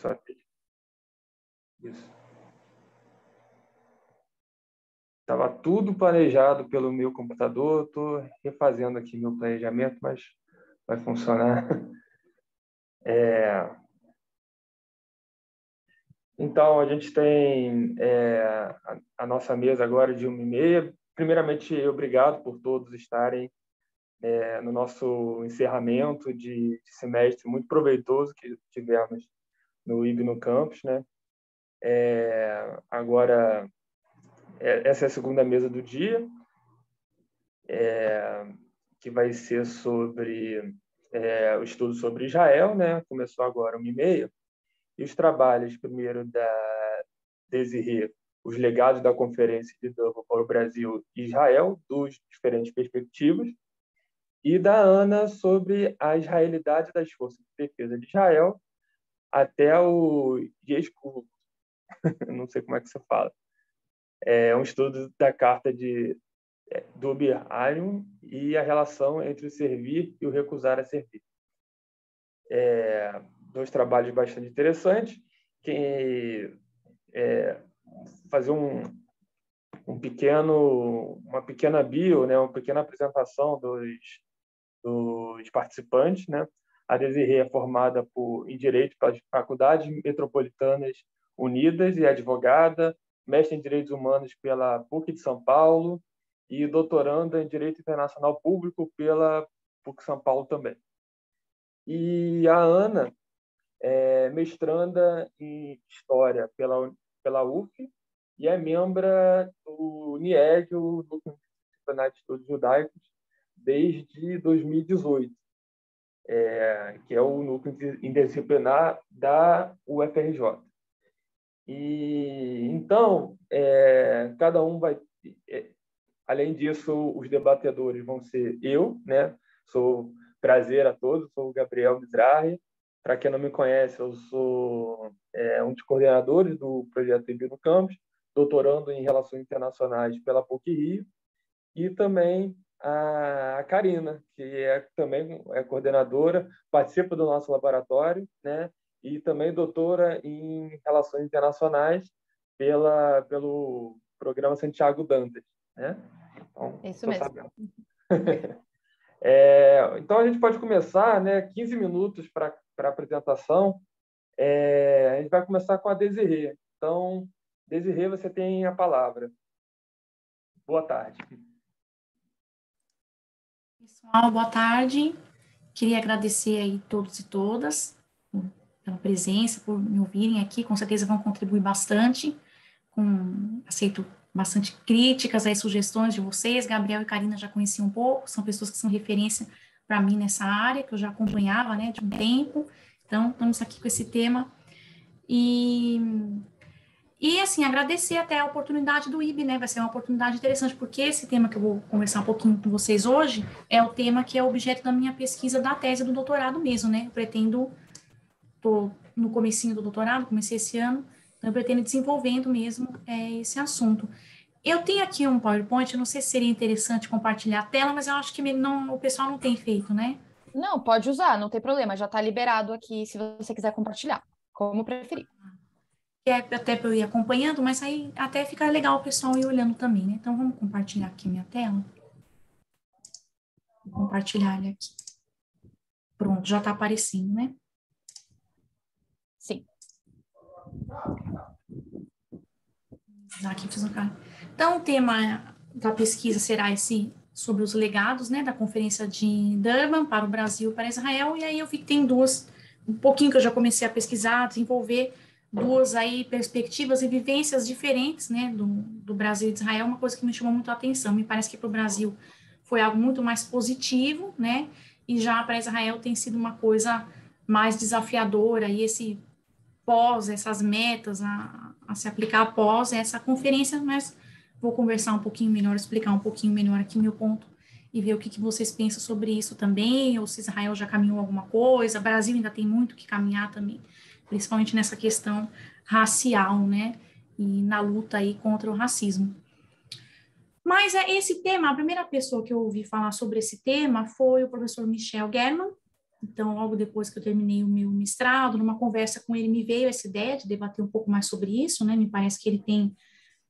Só isso. Estava tudo planejado pelo meu computador. Estou refazendo aqui meu planejamento, mas vai funcionar. Então, a gente tem a nossa mesa agora de 1h30. Primeiramente, obrigado por todos estarem no nosso encerramento de semestre muito proveitoso que tivemos no IB no campus, né? Agora, essa é a segunda mesa do dia, que vai ser sobre o estudo sobre Israel, né? Começou agora 1h30. E os trabalhos, primeiro, da Desirê, os legados da Conferência de Dublin para o Brasil e Israel, dos diferentes perspectivas, e da Ana sobre a israelidade das forças de defesa de Israel até o Yeshua, não sei como é que se fala. É um estudo da carta de Dubir Ayum e a relação entre o servir e o recusar a servir. Dois trabalhos bastante interessantes, que fazer uma pequena bio, né, uma pequena apresentação dos participantes, né? A Desirê é formada em Direito pelas Faculdades Metropolitanas Unidas e advogada, mestre em Direitos Humanos pela PUC de São Paulo e doutoranda em Direito Internacional Público pela PUC São Paulo também. E a Ana é mestranda em História pela UF e é membro do NIED, o Núcleo Interdisciplinar de Estudos Judaicos, desde 2018, que é o núcleo interdisciplinar da UFRJ. E então, cada um vai... além disso, os debatedores vão ser eu, né? Sou prazer a todos, sou o Gabriel Mizrahi. Para quem não me conhece, eu sou um dos coordenadores do projeto IB no Campus, doutorando em Relações Internacionais pela PUC-Rio, e também a Karina, que também é coordenadora, participa do nosso laboratório, e também doutora em Relações Internacionais pelo programa Santiago Dantas, né? Então, isso mesmo. Sabendo. Então, a gente pode começar, né? 15 minutos para a apresentação. A gente vai começar com a Desirê. Então, Desirê, você tem a palavra. Boa tarde. Pessoal, boa tarde. Queria agradecer aí todos e todas pela presença, por me ouvirem aqui. Com certeza vão contribuir bastante. Aceito bastante críticas e sugestões de vocês. Gabriel e Karina já conheci um pouco, são pessoas que são referência para mim nessa área, que eu já acompanhava, né, de um tempo. Então, estamos aqui com esse tema. E assim, agradecer até a oportunidade do IB, né? Vai ser uma oportunidade interessante, porque esse tema que eu vou conversar um pouquinho com vocês hoje é o tema que é objeto da minha pesquisa da tese do doutorado mesmo, né? Eu pretendo, tô no comecinho do doutorado, comecei esse ano, então eu pretendo ir desenvolvendo mesmo esse assunto. Eu tenho aqui um PowerPoint, eu não sei se seria interessante compartilhar a tela, mas eu acho que o pessoal não tem feito, né? Não, pode usar, não tem problema, já está liberado aqui se você quiser compartilhar, como preferir. Até para eu ir acompanhando, mas aí até fica legal o pessoal ir olhando também, né? Então, vamos compartilhar aqui minha tela. Vou compartilhar ele aqui. Pronto, já está aparecendo, né? Sim. Aqui fiz um cara. Então, o tema da pesquisa será sobre os legados, né, da Conferência de Durban para o Brasil e para Israel, e aí eu vi que tem um pouquinho que eu já comecei a pesquisar, desenvolver duas aí perspectivas e vivências diferentes, né, do Brasil e de Israel, uma coisa que me chamou muito a atenção. Me parece que para o Brasil foi algo muito mais positivo, né, e já para Israel tem sido uma coisa mais desafiadora, e essas metas a se aplicar após essa conferência, mas vou conversar um pouquinho melhor, explicar um pouquinho melhor aqui o meu ponto e ver o que vocês pensam sobre isso também, ou se Israel já caminhou alguma coisa, o Brasil ainda tem muito que caminhar também, principalmente nessa questão racial, né, e na luta aí contra o racismo. Mas esse tema, a primeira pessoa que eu ouvi falar sobre esse tema foi o professor Michel German, Então, logo depois que eu terminei o meu mestrado, numa conversa com ele, me veio essa ideia de debater um pouco mais sobre isso, né? Me parece que ele tem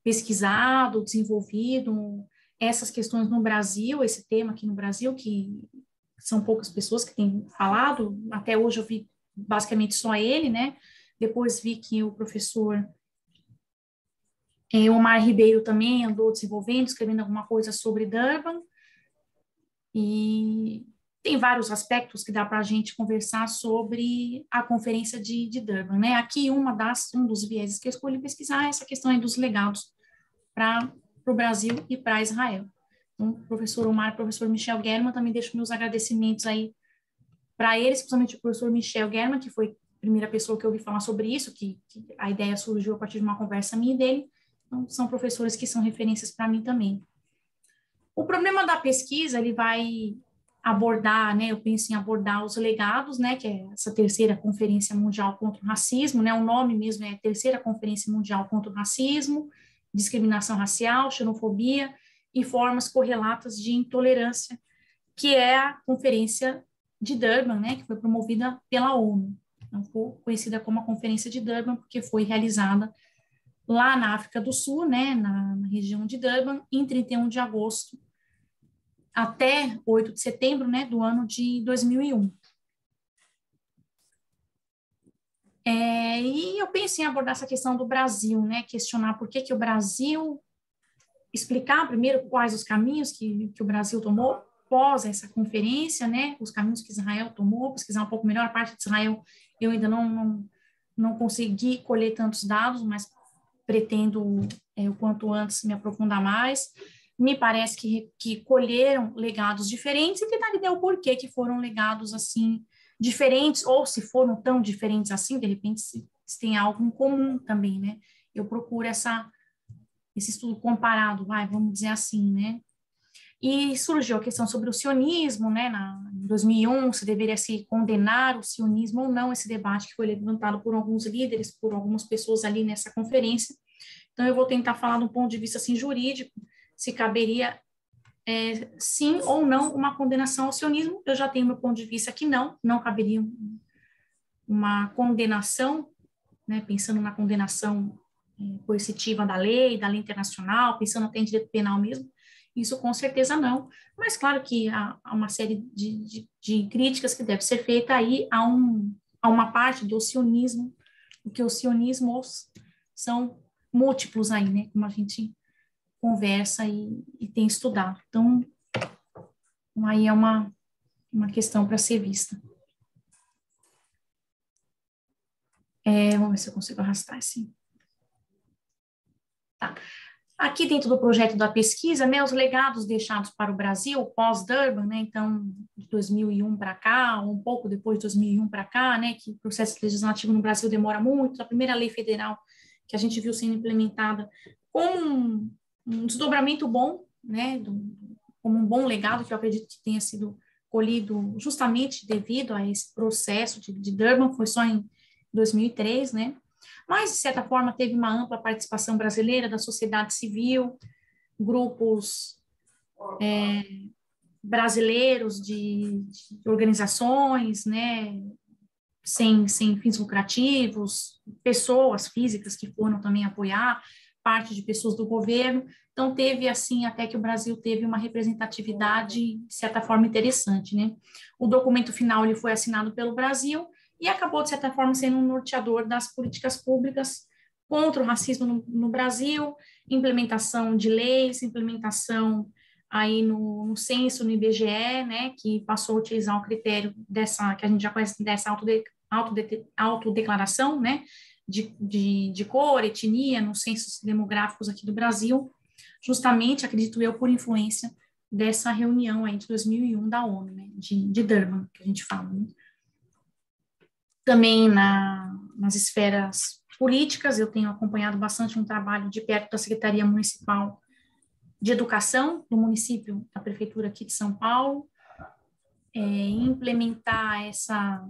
pesquisado, desenvolvido essas questões no Brasil, esse tema aqui no Brasil, que são poucas pessoas que têm falado. Até hoje eu vi basicamente só ele, né? Depois vi que o professor Omar Ribeiro também andou desenvolvendo, escrevendo alguma coisa sobre Durban. E tem vários aspectos que dá para a gente conversar sobre a conferência de Durban, né? Aqui um dos vieses que eu escolhi pesquisar é essa questão aí dos legados para o Brasil e para Israel. Então, professor Omar e professor Michel German, também deixo meus agradecimentos aí para eles, principalmente o professor Michel German, que foi a primeira pessoa que eu ouvi falar sobre isso, que a ideia surgiu a partir de uma conversa minha e dele. Então, são professores que são referências para mim também. O problema da pesquisa, ele vai abordar, né, eu penso em abordar os legados, né, que é essa terceira Conferência Mundial contra o Racismo, né, o nome mesmo é Terceira Conferência Mundial contra o Racismo, Discriminação Racial, Xenofobia e Formas Correlatas de Intolerância, que é a Conferência de Durban, né, que foi promovida pela ONU. Então, foi conhecida como a Conferência de Durban, porque foi realizada lá na África do Sul, né, na região de Durban, em 31 de agosto até 8 de setembro, né, do ano de 2001. E eu pensei em abordar essa questão do Brasil, né, questionar por que o Brasil, explicar primeiro quais os caminhos que o Brasil tomou pós essa conferência, né, os caminhos que Israel tomou, pesquisar um pouco melhor. A parte de Israel eu ainda não consegui colher tantos dados, mas pretendo o quanto antes me aprofundar mais. Me parece que colheram legados diferentes e tentar entender o porquê que foram legados assim diferentes, ou se foram tão diferentes assim, de repente se tem algo em comum também, né? Eu procuro esse estudo comparado, vamos dizer assim, né? E surgiu a questão sobre o sionismo, né? Em 2001, se deveria se condenar o sionismo ou não, esse debate que foi levantado por alguns líderes, por algumas pessoas ali nessa conferência. Então, eu vou tentar falar do ponto de vista assim, jurídico, se caberia sim ou não uma condenação ao sionismo. Eu já tenho meu ponto de vista que não caberia uma condenação, né, pensando na condenação coercitiva da lei internacional, pensando até em direito penal mesmo, isso com certeza não, mas claro que há uma série de críticas que deve ser feita aí a uma parte do sionismo, porque os sionismos são múltiplos aí, né, como a gente conversa e tem estudado. Então, aí é uma questão para ser vista. Vamos ver se eu consigo arrastar assim. Tá. Aqui dentro do projeto da pesquisa, né, os legados deixados para o Brasil pós-Durban, né, então, de 2001 para cá, ou um pouco depois de 2001 para cá, né, que o processo legislativo no Brasil demora muito, a primeira lei federal que a gente viu sendo implementada com um desdobramento bom, né, como um bom legado, que eu acredito que tenha sido colhido justamente devido a esse processo de Durban, foi só em 2003, né, mas, de certa forma, teve uma ampla participação brasileira da sociedade civil, grupos brasileiros de organizações, né, sem fins lucrativos, pessoas físicas que foram também apoiar, parte de pessoas do governo. Então, teve, assim, até que o Brasil teve uma representatividade, de certa forma, interessante, né? O documento final ele foi assinado pelo Brasil e acabou, de certa forma, sendo um norteador das políticas públicas contra o racismo no Brasil, implementação de leis, implementação aí no censo, no IBGE, né, que passou a utilizar o critério que a gente já conhece, dessa autodeclaração, né, de cor, etnia, nos censos demográficos aqui do Brasil, justamente, acredito eu, por influência dessa reunião aí de 2001 da ONU, né, de Durban, que a gente fala, né. Também nas esferas políticas, eu tenho acompanhado bastante um trabalho de perto da Secretaria Municipal de Educação do município, da Prefeitura aqui de São Paulo, implementar essa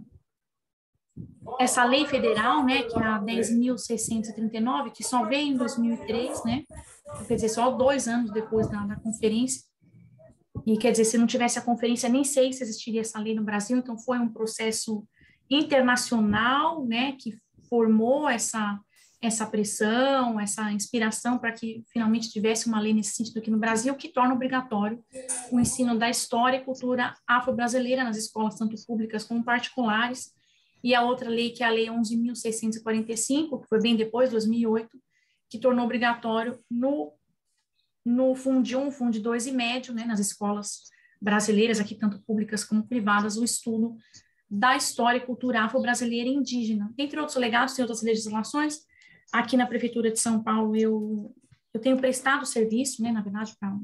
lei federal, né, que é a 10.639, que só veio em 2003, né, quer dizer, só 2 anos depois da conferência, E, quer dizer, se não tivesse a conferência, nem sei se existiria essa lei no Brasil, então foi um processo internacional, né, que formou essa pressão, essa inspiração para que finalmente tivesse uma lei nesse sentido aqui no Brasil, que torna obrigatório o ensino da história e cultura afro-brasileira nas escolas, tanto públicas como particulares. E a outra lei, que é a Lei 11.645, que foi bem depois, 2008, que tornou obrigatório no Fundo 1, Fundo 2 e médio, né, nas escolas brasileiras, aqui tanto públicas como privadas, o estudo da história e cultura afro-brasileira e indígena. Entre outros legados, tem outras legislações. Aqui na Prefeitura de São Paulo, eu tenho prestado serviço, né, na verdade, para a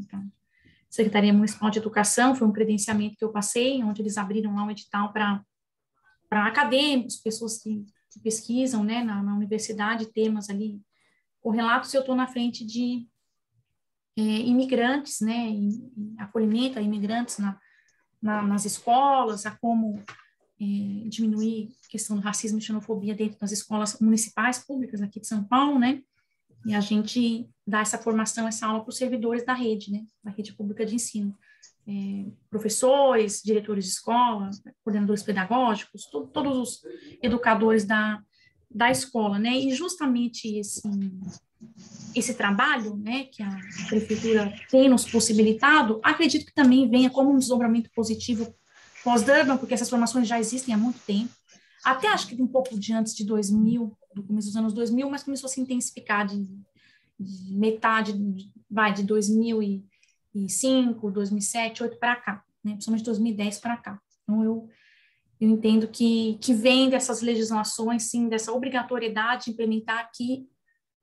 Secretaria Municipal de Educação, foi um credenciamento que eu passei, onde eles abriram lá um edital para acadêmicos, pessoas que pesquisam, né, na universidade, temas ali correlatos. Eu estou na frente de imigrantes, né, em acolhimento a imigrantes nas escolas, a como diminuir a questão do racismo e xenofobia dentro das escolas municipais públicas aqui de São Paulo, né, e a gente dá essa formação, essa aula para os servidores da rede, né, da rede pública de ensino, professores, diretores de escola, coordenadores pedagógicos, todos os educadores da escola, né, e justamente esse trabalho, né, que a prefeitura tem nos possibilitado, acredito que também venha como um desdobramento positivo pós-Durban, porque essas formações já existem há muito tempo, até acho que um pouco de antes de 2000, do começo dos anos 2000, mas começou a se intensificar de metade, de 2005, 2007, 2008 para cá, né, principalmente 2010 para cá. Então, eu entendo que vem dessas legislações, sim, dessa obrigatoriedade de implementar aqui,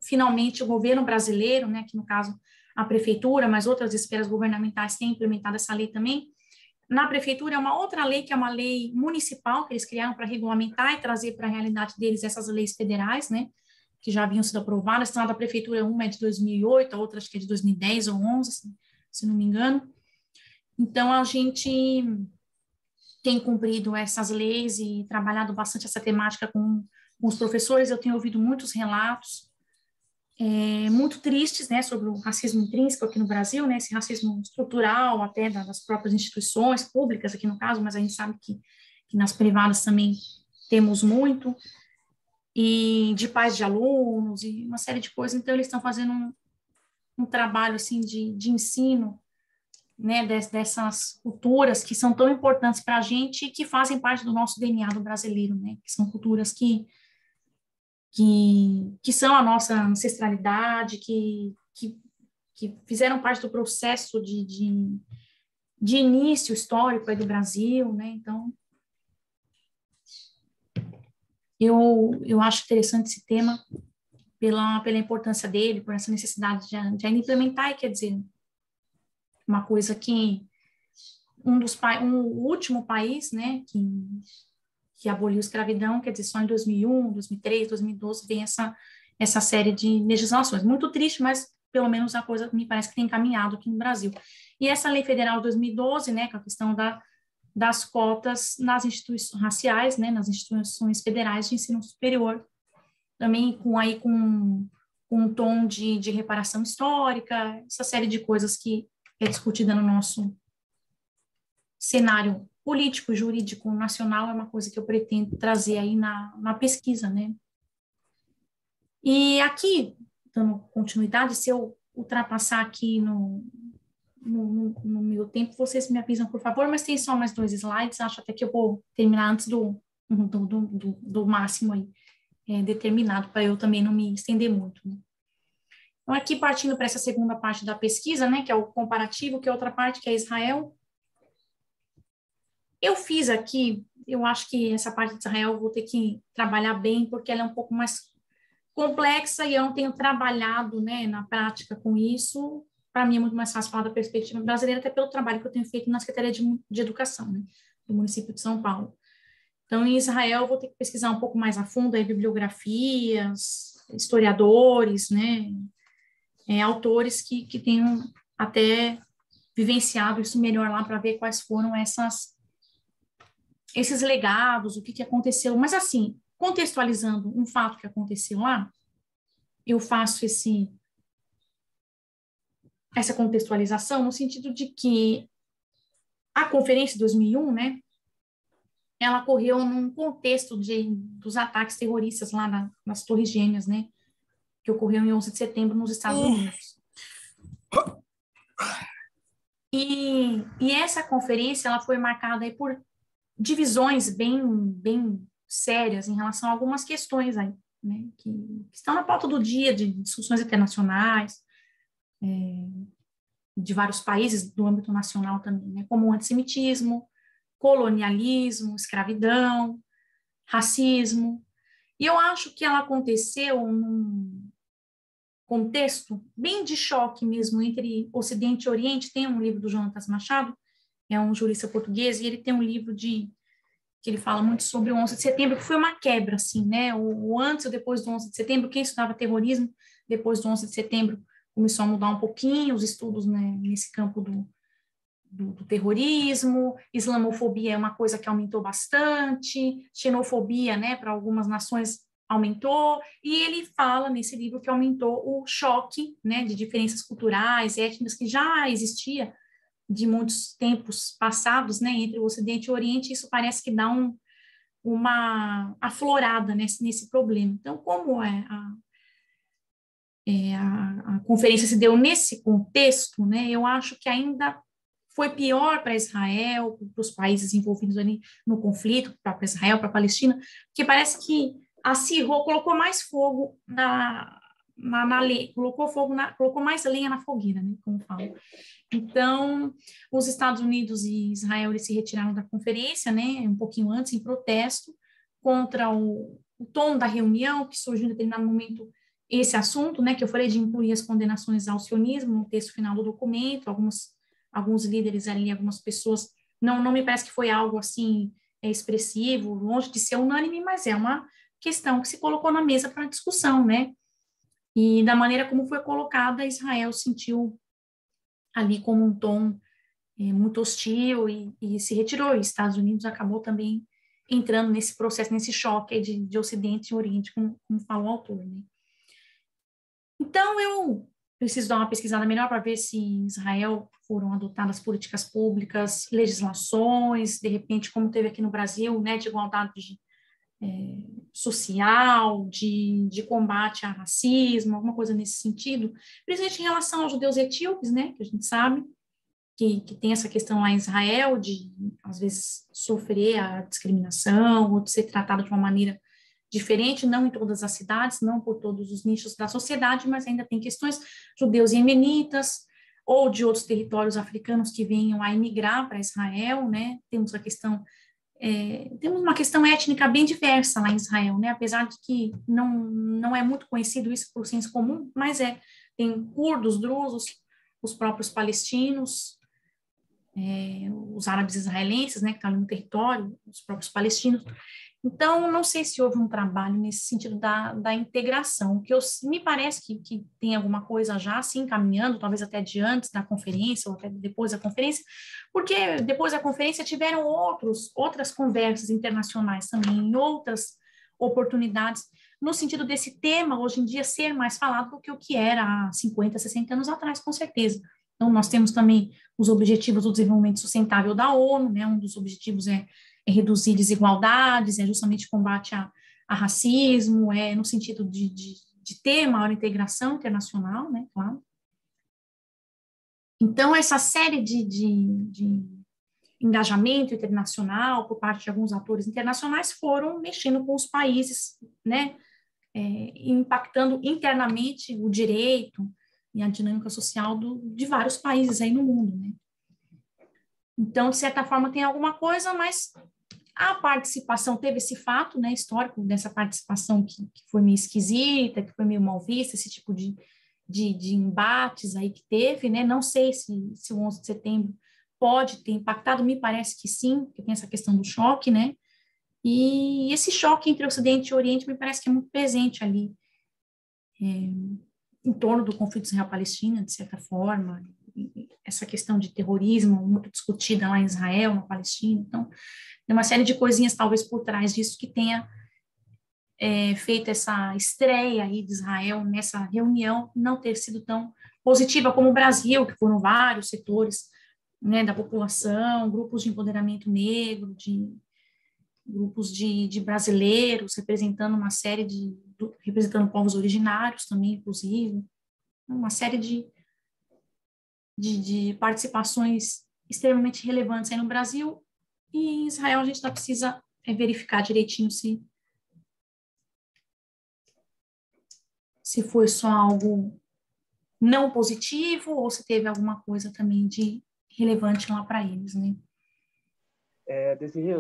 finalmente, o governo brasileiro, né, que no caso a prefeitura, mas outras esferas governamentais têm implementado essa lei também. Na prefeitura é uma outra lei, que é uma lei municipal, que eles criaram para regulamentar e trazer para a realidade deles essas leis federais, né, que já haviam sido aprovadas. Então, a da prefeitura, uma é de 2008, a outra acho que é de 2010 ou 2011, se não me engano. Então, a gente tem cumprido essas leis e trabalhado bastante essa temática com os professores. Eu tenho ouvido muitos relatos muito tristes, né, sobre o racismo intrínseco aqui no Brasil, né, esse racismo estrutural até das próprias instituições públicas aqui no caso, mas a gente sabe que nas privadas também temos muito, e de pais de alunos e uma série de coisas. Então eles estão fazendo um trabalho assim de ensino, né, dessas culturas que são tão importantes para a gente e que fazem parte do nosso DNA do brasileiro, né, que são culturas que são a nossa ancestralidade, que fizeram parte do processo de início histórico aí do Brasil, né? Então, eu acho interessante esse tema pela importância dele, por essa necessidade de ainda implementar, e quer dizer, uma coisa que o último país, né, que aboliu a escravidão, quer dizer, só em 2001, 2003, 2012, vem essa série de legislações. Muito triste, mas pelo menos a coisa me parece que tem encaminhado aqui no Brasil. E essa lei federal de 2012, né, com a questão das cotas nas instituições raciais, né, nas instituições federais de ensino superior, também com um tom de reparação histórica, essa série de coisas que é discutida no nosso cenário político, jurídico, nacional, é uma coisa que eu pretendo trazer aí na pesquisa, né? E aqui, dando continuidade, se eu ultrapassar aqui no meu tempo, vocês me avisam, por favor, mas tem só mais 2 slides, acho até que eu vou terminar antes do máximo aí, determinado, para eu também não me estender muito, né? Então, aqui partindo para essa segunda parte da pesquisa, né, que é o comparativo, que é outra parte, que é Israel. Eu fiz aqui, eu acho que essa parte de Israel eu vou ter que trabalhar bem, porque ela é um pouco mais complexa e eu não tenho trabalhado, né, na prática com isso. Para mim é muito mais fácil falar da perspectiva brasileira, até pelo trabalho que eu tenho feito na Secretaria de Educação, né, do município de São Paulo. Então, em Israel, eu vou ter que pesquisar um pouco mais a fundo, aí, bibliografias, historiadores, né, autores que tenham até vivenciado isso melhor lá, para ver quais foram esses legados, o que aconteceu. Mas, assim, contextualizando um fato que aconteceu lá, eu faço essa contextualização no sentido de que a conferência de 2001, né, ela ocorreu num contexto dos ataques terroristas lá nas Torres Gêmeas, né, que ocorreu em 11 de setembro nos Estados Unidos. E essa conferência ela foi marcada aí por divisões bem sérias em relação a algumas questões aí, né, que estão na pauta do dia de discussões internacionais, de vários países do âmbito nacional também, né, como o antissemitismo, colonialismo, escravidão, racismo. E eu acho que ela aconteceu num contexto bem de choque mesmo entre Ocidente e Oriente. Tem um livro do Jonatas Machado, é um jurista português, e ele tem um livro que ele fala muito sobre o 11 de setembro, que foi uma quebra, assim, né? O antes e depois do 11 de setembro, quem estudava terrorismo, depois do 11 de setembro, começou a mudar um pouquinho os estudos, né, nesse campo do terrorismo. Islamofobia é uma coisa que aumentou bastante, xenofobia, né, para algumas nações aumentou, e ele fala nesse livro que aumentou o choque, né, de diferenças culturais, étnicas que já existia de muitos tempos passados, né, entre o Ocidente e o Oriente. Isso parece que dá uma aflorada nesse problema. Então, como a conferência se deu nesse contexto, né, eu acho que ainda foi pior para Israel, para os países envolvidos ali no conflito, para Israel, para a Palestina, porque parece que acirrou, colocou mais fogo na lenha, colocou mais lenha na fogueira, né, como falam. Então, os Estados Unidos e Israel eles se retiraram da conferência, né, um pouquinho antes, em protesto contra o tom da reunião, que surgiu em determinado momento esse assunto, né, que eu falei de incluir as condenações ao sionismo no texto final do documento. Alguns líderes ali, algumas pessoas, não me parece que foi algo assim expressivo, longe de ser unânime, mas é uma questão que se colocou na mesa para discussão, né? E da maneira como foi colocada, Israel sentiu ali como um tom muito hostil e se retirou. E Estados Unidos acabou também entrando nesse processo, nesse choque de Ocidente e Oriente, como fala o autor, né? Então, eu preciso dar uma pesquisada melhor para ver se em Israel foram adotadas políticas públicas, legislações, de repente, como teve aqui no Brasil, né, de igualdade social, de combate ao racismo, alguma coisa nesse sentido, principalmente em relação aos judeus etíopes, né, que a gente sabe que tem essa questão lá em Israel de, às vezes, sofrer a discriminação ou de ser tratado de uma maneira diferente, não em todas as cidades, não por todos os nichos da sociedade, mas ainda tem questões judeus e iemenitas, ou de outros territórios africanos que venham a emigrar para Israel, né? Temos uma questão étnica bem diversa lá em Israel, né? Apesar de que não é muito conhecido isso por senso comum, mas tem curdos, drusos, os próprios palestinos, os árabes israelenses, né, que estão ali no território, os próprios palestinos. Então, não sei se houve um trabalho nesse sentido da integração, que me parece que tem alguma coisa já assim caminhando, talvez até de antes da conferência, ou até depois da conferência, porque depois da conferência tiveram outras conversas internacionais também, em outras oportunidades, no sentido desse tema, hoje em dia, ser mais falado do que o que era há 50, 60 anos atrás, com certeza. Então, nós temos também os Objetivos do Desenvolvimento Sustentável da ONU, né? Um dos objetivos é reduzir desigualdades, é justamente combate a racismo, no sentido de ter maior integração internacional, né, claro. Então, essa série de engajamento internacional por parte de alguns atores internacionais foram mexendo com os países, né, impactando internamente o direito e a dinâmica social de vários países aí no mundo, né. Então, de certa forma, tem alguma coisa, mas a participação teve esse fato, né, histórico dessa participação que foi meio esquisita, que foi meio mal vista, esse tipo de embates aí que teve, né, não sei se o 11 de setembro pode ter impactado, me parece que sim, porque tem essa questão do choque, né, e esse choque entre Ocidente e Oriente me parece que é muito presente ali, em torno do conflito Israel-Palestina, de certa forma, essa questão de terrorismo muito discutida lá em Israel, na Palestina. Então, tem uma série de coisinhas talvez por trás disso que tenha feito essa estreia aí de Israel nessa reunião não ter sido tão positiva como o Brasil, que foram vários setores né, da população, grupos de empoderamento negro, grupos de brasileiros, representando uma série representando povos originários também, inclusive, uma série de participações extremamente relevantes aí no Brasil, e em Israel a gente ainda precisa verificar direitinho se foi só algo não positivo ou se teve alguma coisa também de relevante lá para eles, né? Desirê,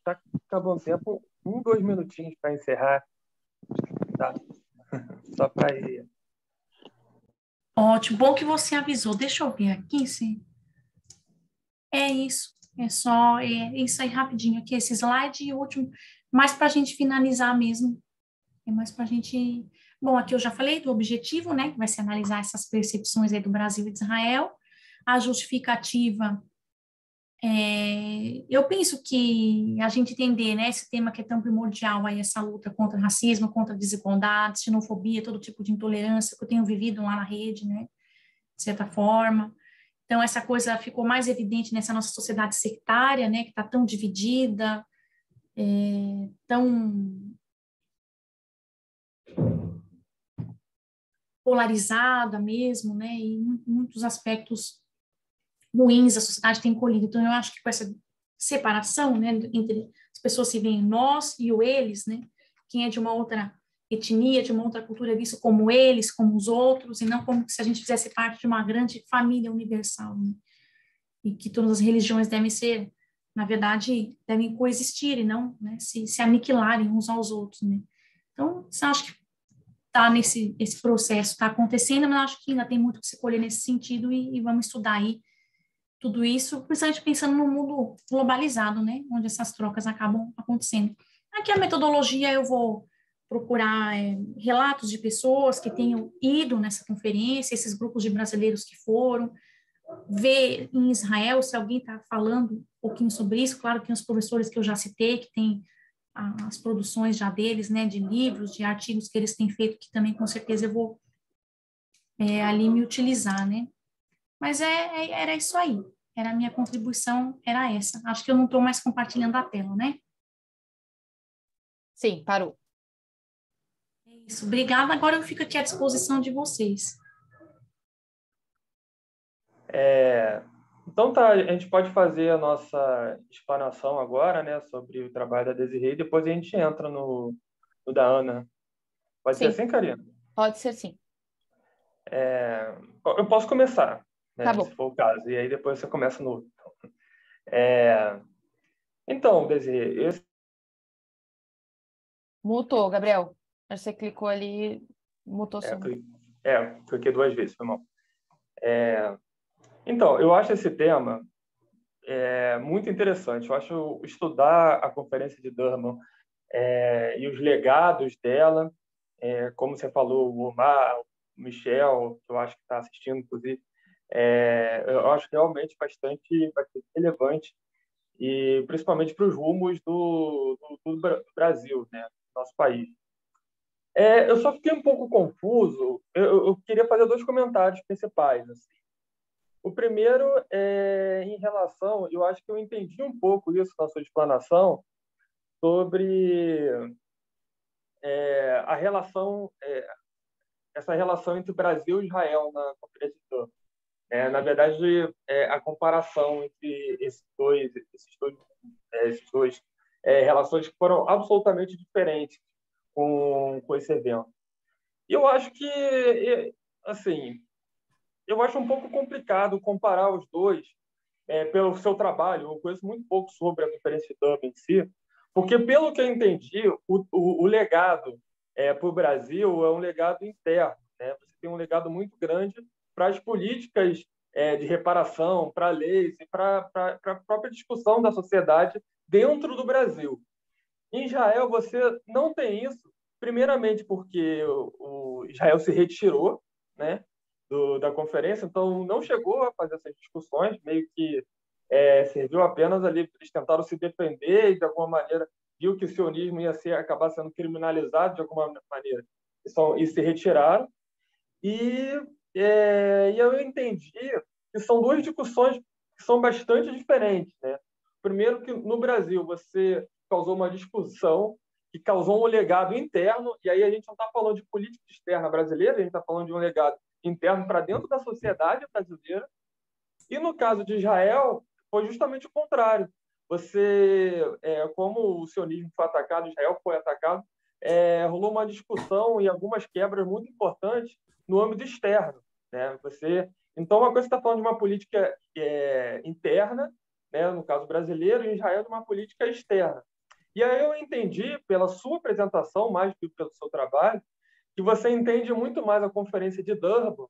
tá acabando o tempo, 2 minutinhos para encerrar, tá? Só para ir. Ótimo, bom que você avisou. Deixa eu ver aqui se é isso. É isso aí rapidinho aqui, esse slide e o último, mais para a gente finalizar mesmo. É mais para a gente. Bom, aqui eu já falei do objetivo, né? Que vai ser analisar essas percepções aí do Brasil e de Israel. A justificativa. Eu penso que a gente entender, né, esse tema que é tão primordial aí, essa luta contra racismo, contra desigualdade, xenofobia, todo tipo de intolerância que eu tenho vivido lá na rede, né, de certa forma. Então, essa coisa ficou mais evidente nessa nossa sociedade sectária, né, que está tão dividida, tão polarizada mesmo, né, e muitos aspectos ruins a sociedade tem colhido. Então, eu acho que com essa separação, né, entre as pessoas se veem nós e o eles, né, quem é de uma outra etnia, de uma outra cultura é visto como eles, como os outros, e não como se a gente fizesse parte de uma grande família universal, né, e que todas as religiões devem ser, na verdade, devem coexistir e não, né, se aniquilarem uns aos outros, né. Então, eu acho que está esse processo está acontecendo, mas acho que ainda tem muito que se colher nesse sentido e vamos estudar aí tudo isso, principalmente pensando no mundo globalizado, né, onde essas trocas acabam acontecendo. Aqui a metodologia eu vou procurar relatos de pessoas que tenham ido nessa conferência, esses grupos de brasileiros que foram, ver em Israel se alguém está falando um pouquinho sobre isso. Claro que tem os professores que eu já citei, que tem as produções já deles, né, de livros, de artigos que eles têm feito, que também com certeza eu vou ali me utilizar, né. Mas era isso aí. A minha contribuição era essa. Acho que eu não estou mais compartilhando a tela, né? Sim, parou. É isso. Obrigada. Agora eu fico aqui à disposição de vocês. Então tá, a gente pode fazer a nossa explanação agora, né, sobre o trabalho da Desirê, e depois a gente entra no da Ana. Pode ser Sim, assim, Karina? pode ser sim. Eu posso começar, Tá né, bom. se for o caso, e aí depois você começa no... Então, Desirê, Mutou, Gabriel. Você clicou ali, mutou som. cliquei 2 vezes, foi mal. Então, eu acho esse tema muito interessante. Eu acho estudar a Conferência de Durban e os legados dela, como você falou, o Omar, o Michel, que eu acho que está assistindo, inclusive, eu acho realmente bastante relevante, e principalmente para os rumos do Brasil, né, do nosso país. Eu só fiquei um pouco confuso. Eu queria fazer 2 comentários principais, assim. O primeiro é em relação, eu acho que eu entendi um pouco isso na sua explanação, sobre a relação, essa relação entre Brasil e Israel na Conferência de Durban. Na verdade, a comparação entre esses dois relações que foram absolutamente diferentes com esse evento. E eu acho que, assim, eu acho um pouco complicado comparar os dois pelo seu trabalho. Eu conheço muito pouco sobre a Conferência de Durban em si, porque, pelo que eu entendi, o legado para o Brasil é um legado interno, né? Você tem um legado muito grande para as políticas de reparação, para leis e para a própria discussão da sociedade dentro do Brasil. Em Israel, você não tem isso, primeiramente porque o Israel se retirou, né, da conferência, então não chegou a fazer essas discussões, meio que serviu apenas ali, eles tentaram se defender e, de alguma maneira, viu que o sionismo ia acabar sendo criminalizado de alguma maneira, e se retiraram. E eu entendi que são duas discussões que são bastante diferentes, né? Primeiro que no Brasil você causou uma discussão que causou um legado interno, e aí a gente não está falando de política externa brasileira, a gente está falando de um legado interno para dentro da sociedade brasileira. E no caso de Israel, foi justamente o contrário. Como o sionismo foi atacado, Israel foi atacado, rolou uma discussão e algumas quebras muito importantes no âmbito externo, né? Então, uma coisa que está falando de uma política interna, né, no caso brasileiro, e Israel de uma política externa. E aí eu entendi, pela sua apresentação, mais do que pelo seu trabalho, que você entende muito mais a Conferência de Durban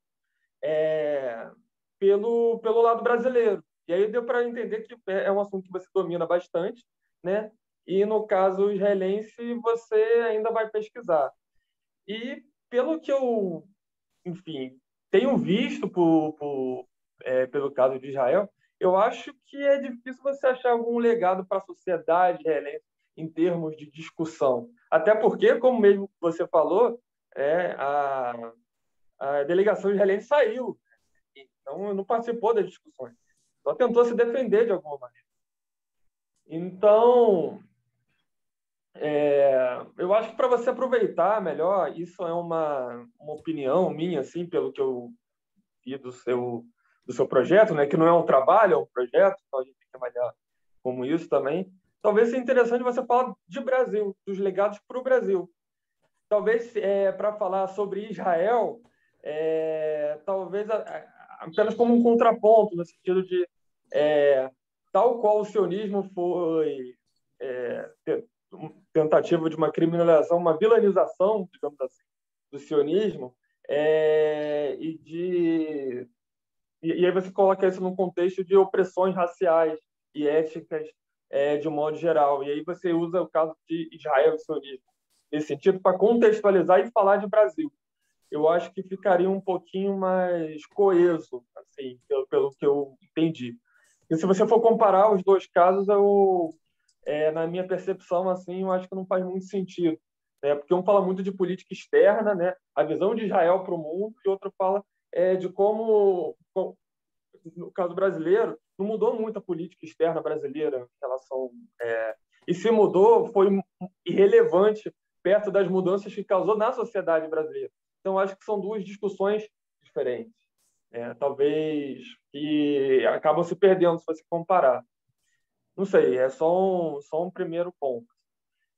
pelo lado brasileiro. E aí deu para entender que é um assunto que você domina bastante, né? E, no caso israelense, você ainda vai pesquisar. E, pelo que eu, enfim, tenho visto pelo caso de Israel, eu acho que é difícil você achar algum legado para a sociedade israelense em termos de discussão. Até porque, como mesmo você falou, a delegação israelense saiu, então não participou das discussões, só tentou se defender de alguma maneira. Então, eu acho que para você aproveitar melhor, isso é uma opinião minha, assim, pelo que eu vi do seu projeto, né, que não é um trabalho, é um projeto, então a gente tem que trabalhar como isso também. Talvez seja interessante você falar de Brasil, dos legados para o Brasil. Talvez, para falar sobre Israel, talvez apenas como um contraponto, no sentido de, tal qual o sionismo foi tentativa de uma criminalização, uma vilanização, digamos assim, do sionismo, e aí você coloca isso num contexto de opressões raciais e étnicas de um modo geral. E aí você usa o caso de Israel e sionismo nesse sentido para contextualizar e falar de Brasil. Eu acho que ficaria um pouquinho mais coeso, assim, pelo que eu entendi. E se você for comparar os dois casos, na minha percepção, assim, eu acho que não faz muito sentido, né? Porque um fala muito de política externa, né? A visão de Israel para o mundo, e outro fala de como, no caso brasileiro, não mudou muito a política externa brasileira em relação... e se mudou, foi irrelevante perto das mudanças que causou na sociedade brasileira. Então, acho que são duas discussões diferentes. Talvez que acabam se perdendo se você comparar. Não sei, é só um primeiro ponto.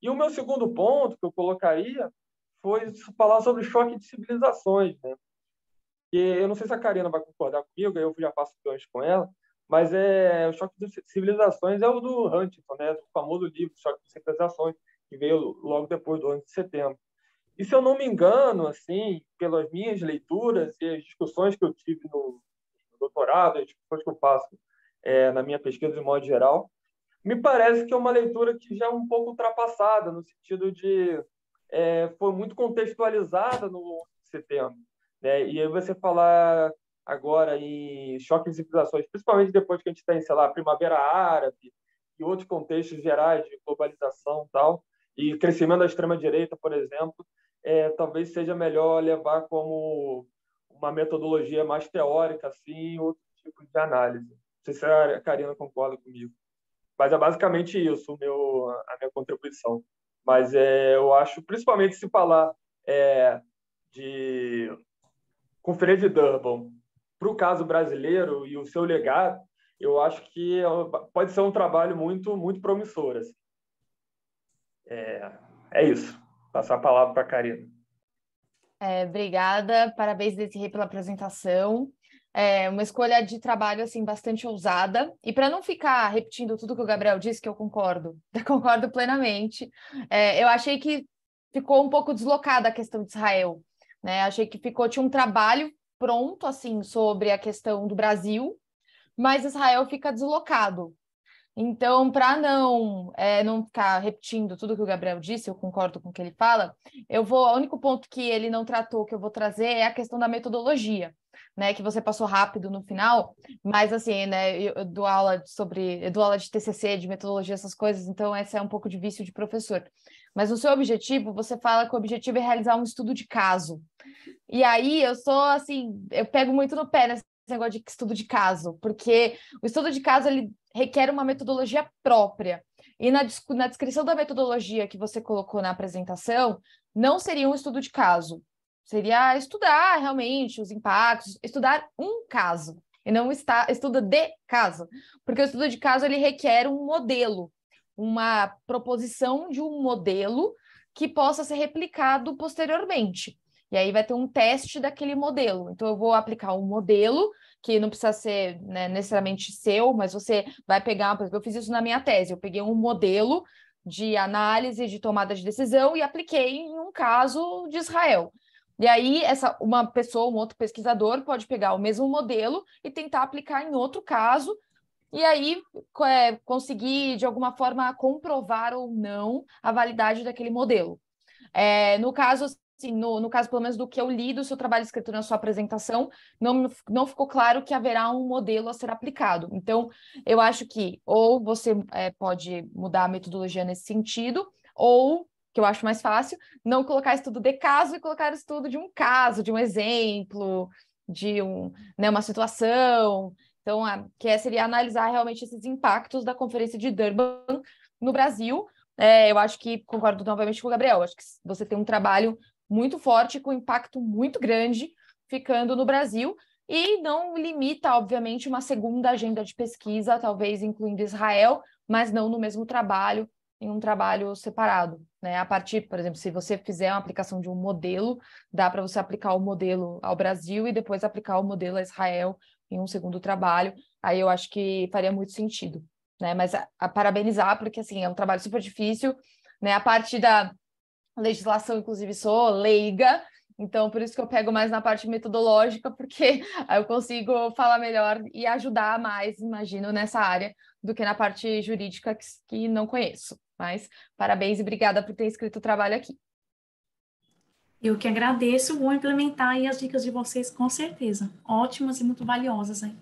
E o meu segundo ponto que eu colocaria foi falar sobre o choque de civilizações, né? E eu não sei se a Karina vai concordar comigo, eu já faço gancho com ela, mas o choque de civilizações é o do Huntington, né? Do famoso livro Choque de Civilizações, que veio logo depois do 11 de setembro. E se eu não me engano, assim, pelas minhas leituras e as discussões que eu tive no doutorado, as discussões que eu faço na minha pesquisa de modo geral, me parece que é uma leitura que já é um pouco ultrapassada, no sentido de foi muito contextualizada no 11 de setembro, né? E aí você falar agora em choque de civilizações, principalmente depois que a gente tem, sei lá, a Primavera Árabe e outros contextos gerais de globalização e tal, e crescimento da extrema-direita, por exemplo, talvez seja melhor levar como uma metodologia mais teórica, assim, outro tipo de análise. Não sei se a Karina concorda comigo. Mas é basicamente isso a minha contribuição. Mas eu acho, principalmente se falar de Conferência de Durban para o caso brasileiro e o seu legado, eu acho que pode ser um trabalho muito, muito promissor. Assim. É isso. Passar a palavra para a Karina. Obrigada, parabéns, Desirê, pela apresentação. Uma escolha de trabalho assim bastante ousada. E para não ficar repetindo tudo que o Gabriel disse, que eu concordo plenamente, eu achei que ficou um pouco deslocada a questão de Israel, né? Achei que tinha um trabalho pronto assim sobre a questão do Brasil, mas Israel fica deslocado. Então, para não ficar repetindo tudo que o Gabriel disse, eu concordo com o que ele fala, o único ponto que ele não tratou, que eu vou trazer, é a questão da metodologia, né? Que você passou rápido no final, mas assim, né? Eu dou aula de TCC, de metodologia, essas coisas, então esse é um pouco de vício de professor. Mas no seu objetivo, você fala que o objetivo é realizar um estudo de caso. E aí, eu pego muito no pé nessa negócio de estudo de caso, porque o estudo de caso ele requer uma metodologia própria. E na descrição da metodologia que você colocou na apresentação, não seria um estudo de caso. Seria estudar realmente os impactos, estudar um caso, e não estudo de caso. Porque o estudo de caso ele requer um modelo, uma proposição de um modelo que possa ser replicado posteriormente. E aí vai ter um teste daquele modelo. Então, eu vou aplicar um modelo, que não precisa ser, né, necessariamente seu, mas você vai pegar, por exemplo, eu fiz isso na minha tese, eu peguei um modelo de análise de tomada de decisão e apliquei em um caso de Israel. E aí, uma pessoa, um outro pesquisador, pode pegar o mesmo modelo e tentar aplicar em outro caso, e aí conseguir, de alguma forma, comprovar ou não a validade daquele modelo. No caso, assim, no caso, pelo menos do que eu li do seu trabalho escrito na sua apresentação, não ficou claro que haverá um modelo a ser aplicado. Então, eu acho que ou você pode mudar a metodologia nesse sentido, ou, que eu acho mais fácil, não colocar estudo de caso e colocar estudo de um caso, de um exemplo, de uma situação. Então, que seria analisar realmente esses impactos da Conferência de Durban no Brasil. Eu acho que concordo novamente com o Gabriel. Acho que você tem um trabalho muito forte, com impacto muito grande, ficando no Brasil, e não limita, obviamente, uma segunda agenda de pesquisa, talvez incluindo Israel, mas não no mesmo trabalho, em um trabalho separado, né? A partir, por exemplo, se você fizer uma aplicação de um modelo, dá para você aplicar o modelo ao Brasil e depois aplicar o modelo a Israel em um segundo trabalho. Aí eu acho que faria muito sentido, né? Mas a parabenizar, porque assim, é um trabalho super difícil, né? A parte da legislação, inclusive, sou leiga, então por isso que eu pego mais na parte metodológica, porque aí eu consigo falar melhor e ajudar mais, imagino, nessa área, do que na parte jurídica que não conheço. Mas parabéns e obrigada por ter escrito o trabalho aqui. Eu que agradeço, vou implementar aí as dicas de vocês, com certeza. Ótimas e muito valiosas, hein?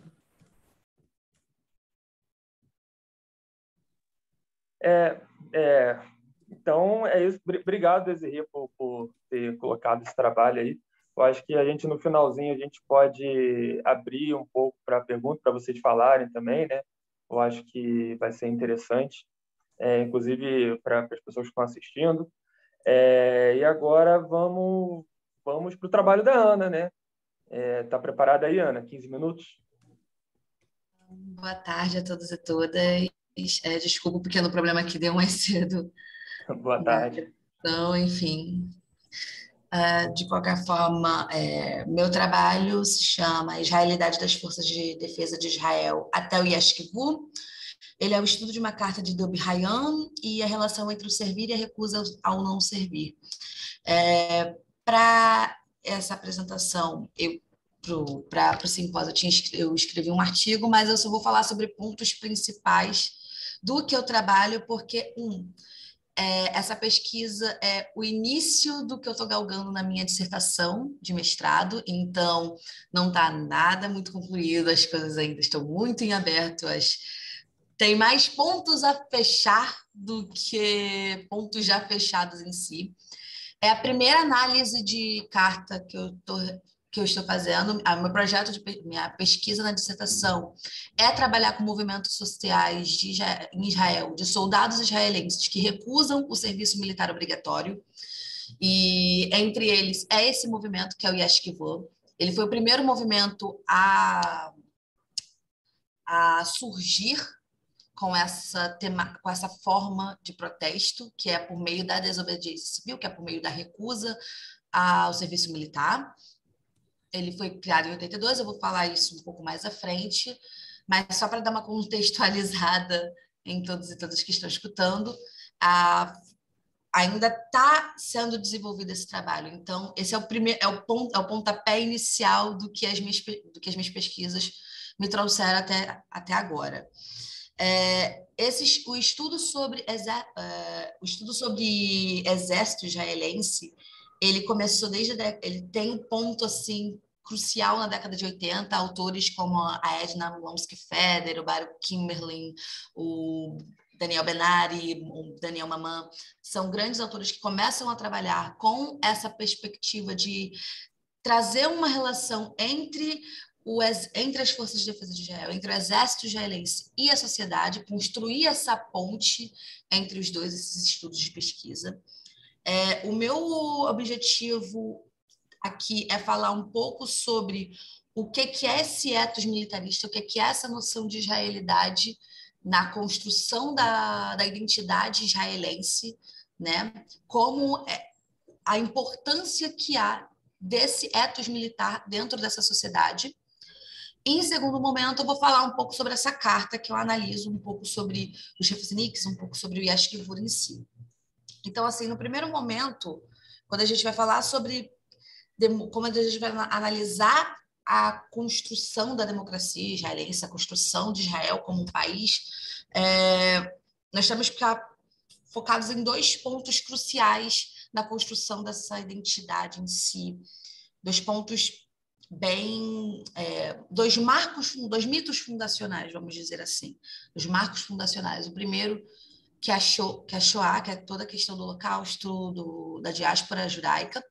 Então, é isso. Obrigado, Desirê, por ter colocado esse trabalho aí. Eu acho que a gente, no finalzinho, a gente pode abrir um pouco para pergunta, para vocês falarem também, né? Eu acho que vai ser interessante, inclusive para as pessoas que estão assistindo. E agora vamos para o trabalho da Ana, né? Tá preparada aí, Ana? 15 minutos? Boa tarde a todos e todas. Desculpa o pequeno problema que deu mais cedo. Boa tarde. Então, enfim, de qualquer forma, meu trabalho se chama Israelidade das Forças de Defesa de Israel até o Yashkivu. Ele é o estudo de uma carta de Dov Hayan e a relação entre o servir e a recusa ao não servir. Para essa apresentação, para o simpósio, eu escrevi um artigo, mas eu só vou falar sobre pontos principais do que eu trabalho, porque, essa pesquisa é o início do que eu estou galgando na minha dissertação de mestrado, então não está nada muito concluído, as coisas ainda estão muito em aberto, tem mais pontos a fechar do que pontos já fechados em si. É a primeira análise de carta que eu estou fazendo. Meu projeto minha pesquisa na dissertação é trabalhar com movimentos sociais em Israel, de soldados israelenses que recusam o serviço militar obrigatório. E entre eles é esse movimento que é o Yashkivu. Ele foi o primeiro movimento a surgir com essa forma de protesto, que é por meio da desobediência civil, que é por meio da recusa ao serviço militar. Ele foi criado em 82, eu vou falar isso um pouco mais à frente, mas só para dar uma contextualizada em todos e todas que estão escutando, ainda está sendo desenvolvido esse trabalho. Então, esse é o pontapé inicial do que as minhas pesquisas me trouxeram até agora. O estudo sobre exército israelense, ele começou ele tem um ponto assim crucial na década de 80, autores como a Edna Lomsky-Feder, o Baruch Kimmerlin, o Daniel Benari, o Daniel Maman, são grandes autores que começam a trabalhar com essa perspectiva de trazer uma relação entre entre as forças de defesa de Israel, entre o exército israelense e a sociedade, construir essa ponte entre os dois, esses estudos de pesquisa. O meu objetivo aqui é falar um pouco sobre o que é esse ethos militarista, o que é essa noção de israelidade na construção da identidade israelense, né? Como a importância que há desse ethos militar dentro dessa sociedade. E, em segundo momento, eu vou falar um pouco sobre essa carta, que eu analiso um pouco sobre os Shefzniks, um pouco sobre o Yashkivur em si. Então, assim, no primeiro momento, quando a gente vai falar sobre como a gente vai analisar a construção da democracia israelense, a construção de Israel como um país, nós temos que ficar focados em 2 pontos cruciais na construção dessa identidade em si. 2 pontos bem... 2 mitos fundacionais, vamos dizer assim. Os marcos fundacionais. O primeiro, que é a Shoah, que é toda a questão do Holocausto, da diáspora judaica.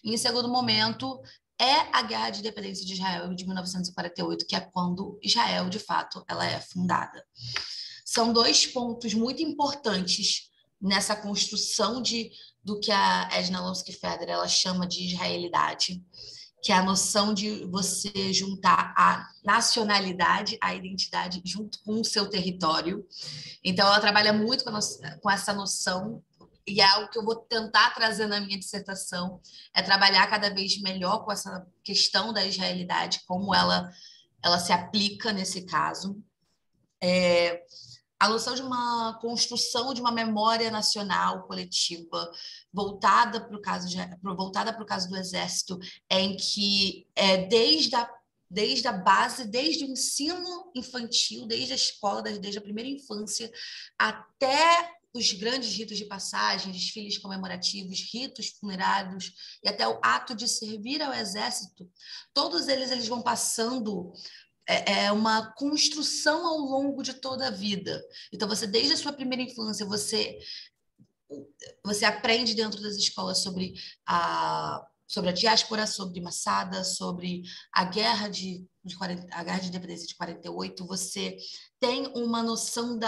E, em segundo momento, é a Guerra de Independência de Israel de 1948, que é quando Israel, de fato, ela é fundada. São 2 pontos muito importantes nessa construção do que a Edna Lonsky-Feder ela chama de israelidade, que é a noção de você juntar a nacionalidade, a identidade, junto com o seu território. Então, ela trabalha muito com essa noção, e é algo que eu vou tentar trazer na minha dissertação, é trabalhar cada vez melhor com essa questão da israelidade, como ela se aplica nesse caso. A noção de uma construção de uma memória nacional coletiva voltada para o caso do Exército, em que desde a base, desde o ensino infantil, desde a escola, desde a primeira infância, até os grandes ritos de passagem, desfiles comemorativos, ritos funerários e até o ato de servir ao Exército, todos eles vão passando uma construção ao longo de toda a vida. Então, desde a sua primeira infância, você aprende dentro das escolas sobre a diáspora, sobre Masada, sobre a guerra de independência de 48. Você tem uma noção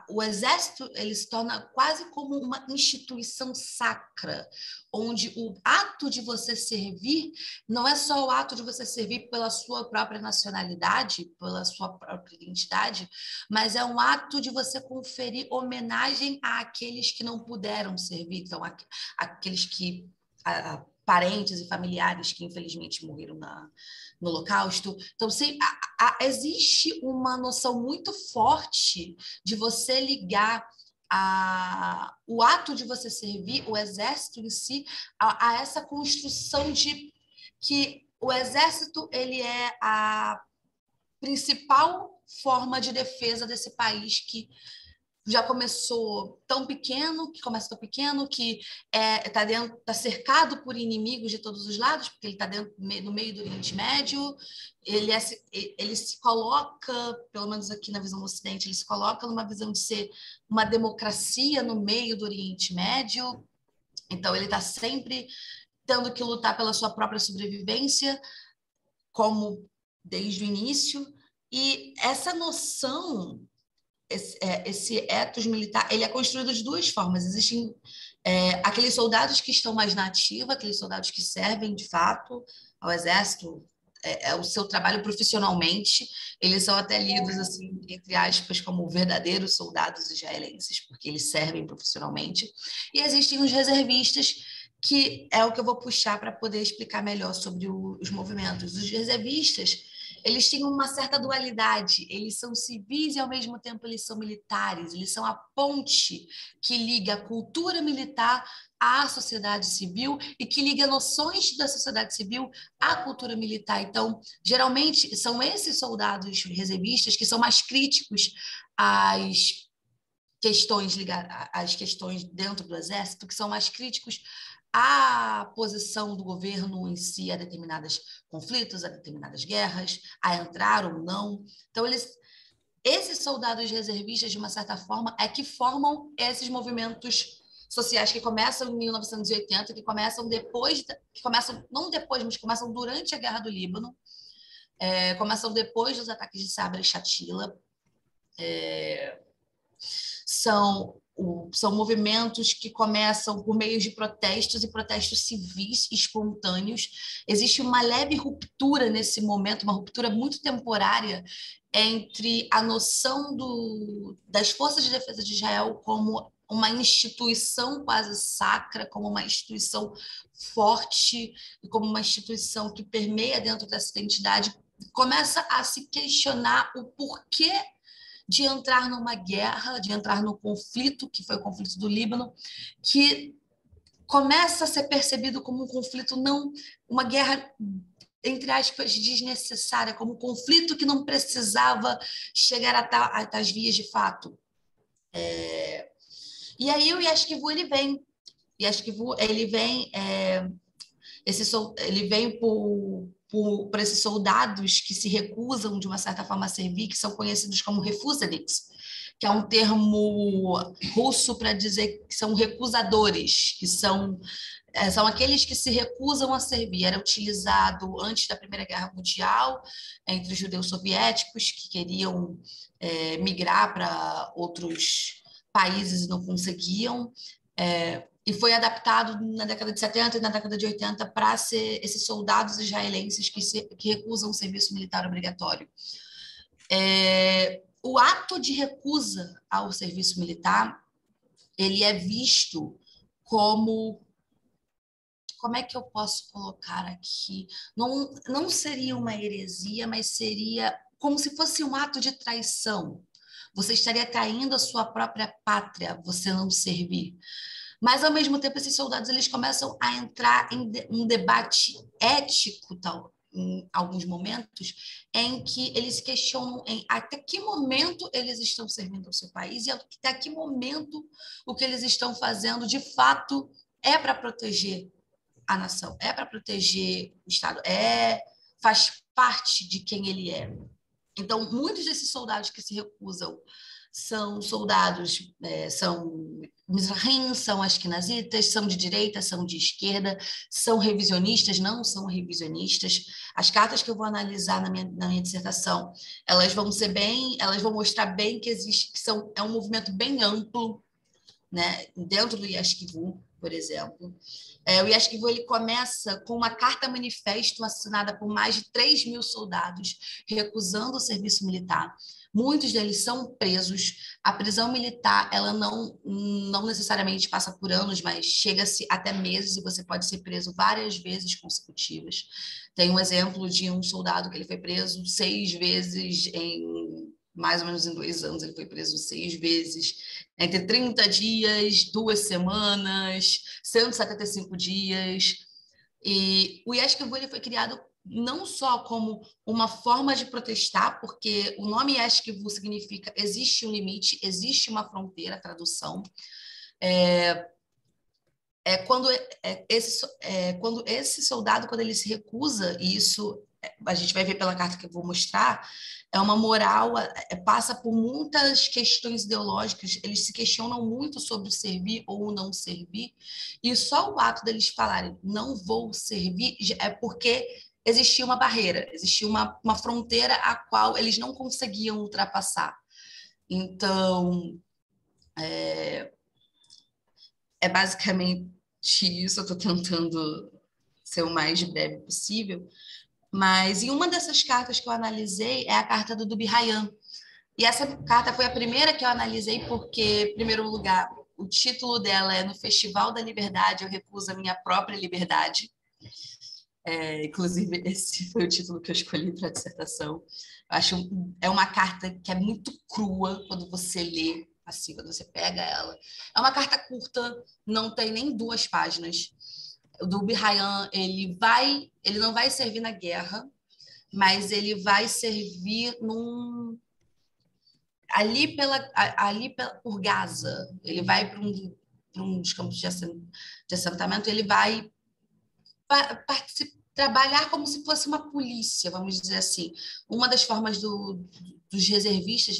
o Exército ele se torna quase como uma instituição sacra, onde o ato de você servir não é só o ato de você servir pela sua própria nacionalidade, pela sua própria identidade, mas é um ato de você conferir homenagem àqueles que não puderam servir, então aqueles que parentes e familiares que infelizmente morreram no Holocausto. Então, existe uma noção muito forte de você ligar o ato de você servir, o Exército em si, a essa construção de que o Exército ele é a principal forma de defesa desse país que já começou tão pequeno, que está cercado por inimigos de todos os lados, porque ele está no meio do Oriente Médio, ele se coloca, pelo menos aqui na visão do Ocidente, ele se coloca numa visão de ser uma democracia no meio do Oriente Médio, então ele está sempre tendo que lutar pela sua própria sobrevivência, como desde o início, e essa noção... Esse ethos militar, ele é construído de 2 formas. Existem aqueles soldados que estão mais na ativa, aqueles soldados que servem de fato ao Exército, o seu trabalho profissionalmente, eles são até lidos, assim, entre aspas, como verdadeiros soldados israelenses, porque eles servem profissionalmente. E existem os reservistas, que é o que eu vou puxar para poder explicar melhor sobre os movimentos. Os reservistas, eles têm uma certa dualidade, eles são civis e ao mesmo tempo eles são militares, eles são a ponte que liga a cultura militar à sociedade civil e que liga noções da sociedade civil à cultura militar. Então, geralmente, são esses soldados reservistas que são mais críticos às questões dentro do Exército, que são mais críticos à posição do governo em si, a determinados conflitos, a determinadas guerras, a entrar ou não. Então, esses soldados reservistas, de uma certa forma, é que formam esses movimentos sociais que começam em 1980, que começam não depois, mas começam durante a Guerra do Líbano, começam depois dos ataques de Sabra e Shatila. São movimentos que começam por meio de protestos e protestos civis espontâneos. Existe uma leve ruptura nesse momento, uma ruptura muito temporária entre a noção das Forças de Defesa de Israel como uma instituição quase sacra, como uma instituição forte, e como uma instituição que permeia dentro dessa identidade, começa a se questionar o porquê de entrar numa guerra, de entrar no conflito, que foi o conflito do Líbano, que começa a ser percebido como um conflito, não uma guerra, entre aspas, desnecessária, como um conflito que não precisava chegar a tais vias de fato. E aí o Yashkivu, ele vem. Ele vem por esses soldados que se recusam, de uma certa forma, a servir, que são conhecidos como refuseniks, que é um termo russo para dizer que são recusadores, que são aqueles que se recusam a servir. Era utilizado antes da Primeira Guerra Mundial, entre os judeus soviéticos que queriam migrar para outros países e não conseguiam. E foi adaptado na década de 70 e na década de 80 para ser esses soldados israelenses que recusam o serviço militar obrigatório. O ato de recusa ao serviço militar, ele é visto como é que eu posso colocar aqui? Não seria uma heresia, mas seria como se fosse um ato de traição. Você estaria traindo a sua própria pátria, você não servir. Mas, ao mesmo tempo, esses soldados eles começam a entrar em um debate ético, em alguns momentos, em que eles questionam até que momento eles estão servindo ao seu país e até que momento o que eles estão fazendo, de fato, é para proteger a nação, é para proteger o Estado, faz parte de quem ele é. Então, muitos desses soldados que se recusam são soldados, são mizrahim, são ashkenazitas, são de direita, são de esquerda, são revisionistas, não são revisionistas. As cartas que eu vou analisar na minha dissertação, elas vão mostrar bem que é um movimento bem amplo, né, dentro do Yashkivu, por exemplo. O Yashkivu ele começa com uma carta manifesto assinada por mais de 3.000 soldados recusando o serviço militar. Muitos deles são presos. A prisão militar ela não necessariamente passa por anos, mas chega-se até meses e você pode ser preso várias vezes consecutivas. Tem um exemplo de um soldado que ele foi preso 6 vezes mais ou menos em 2 anos, ele foi preso 6 vezes, entre 30 dias, 2 semanas, 175 dias. E o Yashkivu foi criado não só como uma forma de protestar, porque o nome Yashkivu significa existe um limite, existe uma fronteira, tradução. Quando esse soldado, quando ele se recusa, e isso a gente vai ver pela carta que eu vou mostrar, é uma moral, passa por muitas questões ideológicas, eles se questionam muito sobre servir ou não servir, e só o ato deles falarem não vou servir é porque existia uma barreira, existia uma fronteira a qual eles não conseguiam ultrapassar. Então, basicamente isso, eu estou tentando ser o mais breve possível, mas em uma dessas cartas que eu analisei é a carta do Dubi Rayyan. E essa carta foi a primeira que eu analisei porque, em primeiro lugar, o título dela é No Festival da Liberdade, eu recuso a minha própria liberdade. Inclusive, esse foi o título que eu escolhi para a dissertação. Eu acho é uma carta que é muito crua quando você lê, assim, quando você pega ela. É uma carta curta, não tem nem 2 páginas. O Dubi Rayyan, ele não vai servir na guerra, mas ele vai servir por Gaza. Ele vai para um dos campos de assentamento, ele vai trabalhar como se fosse uma polícia, vamos dizer assim. Uma das formas dos reservistas,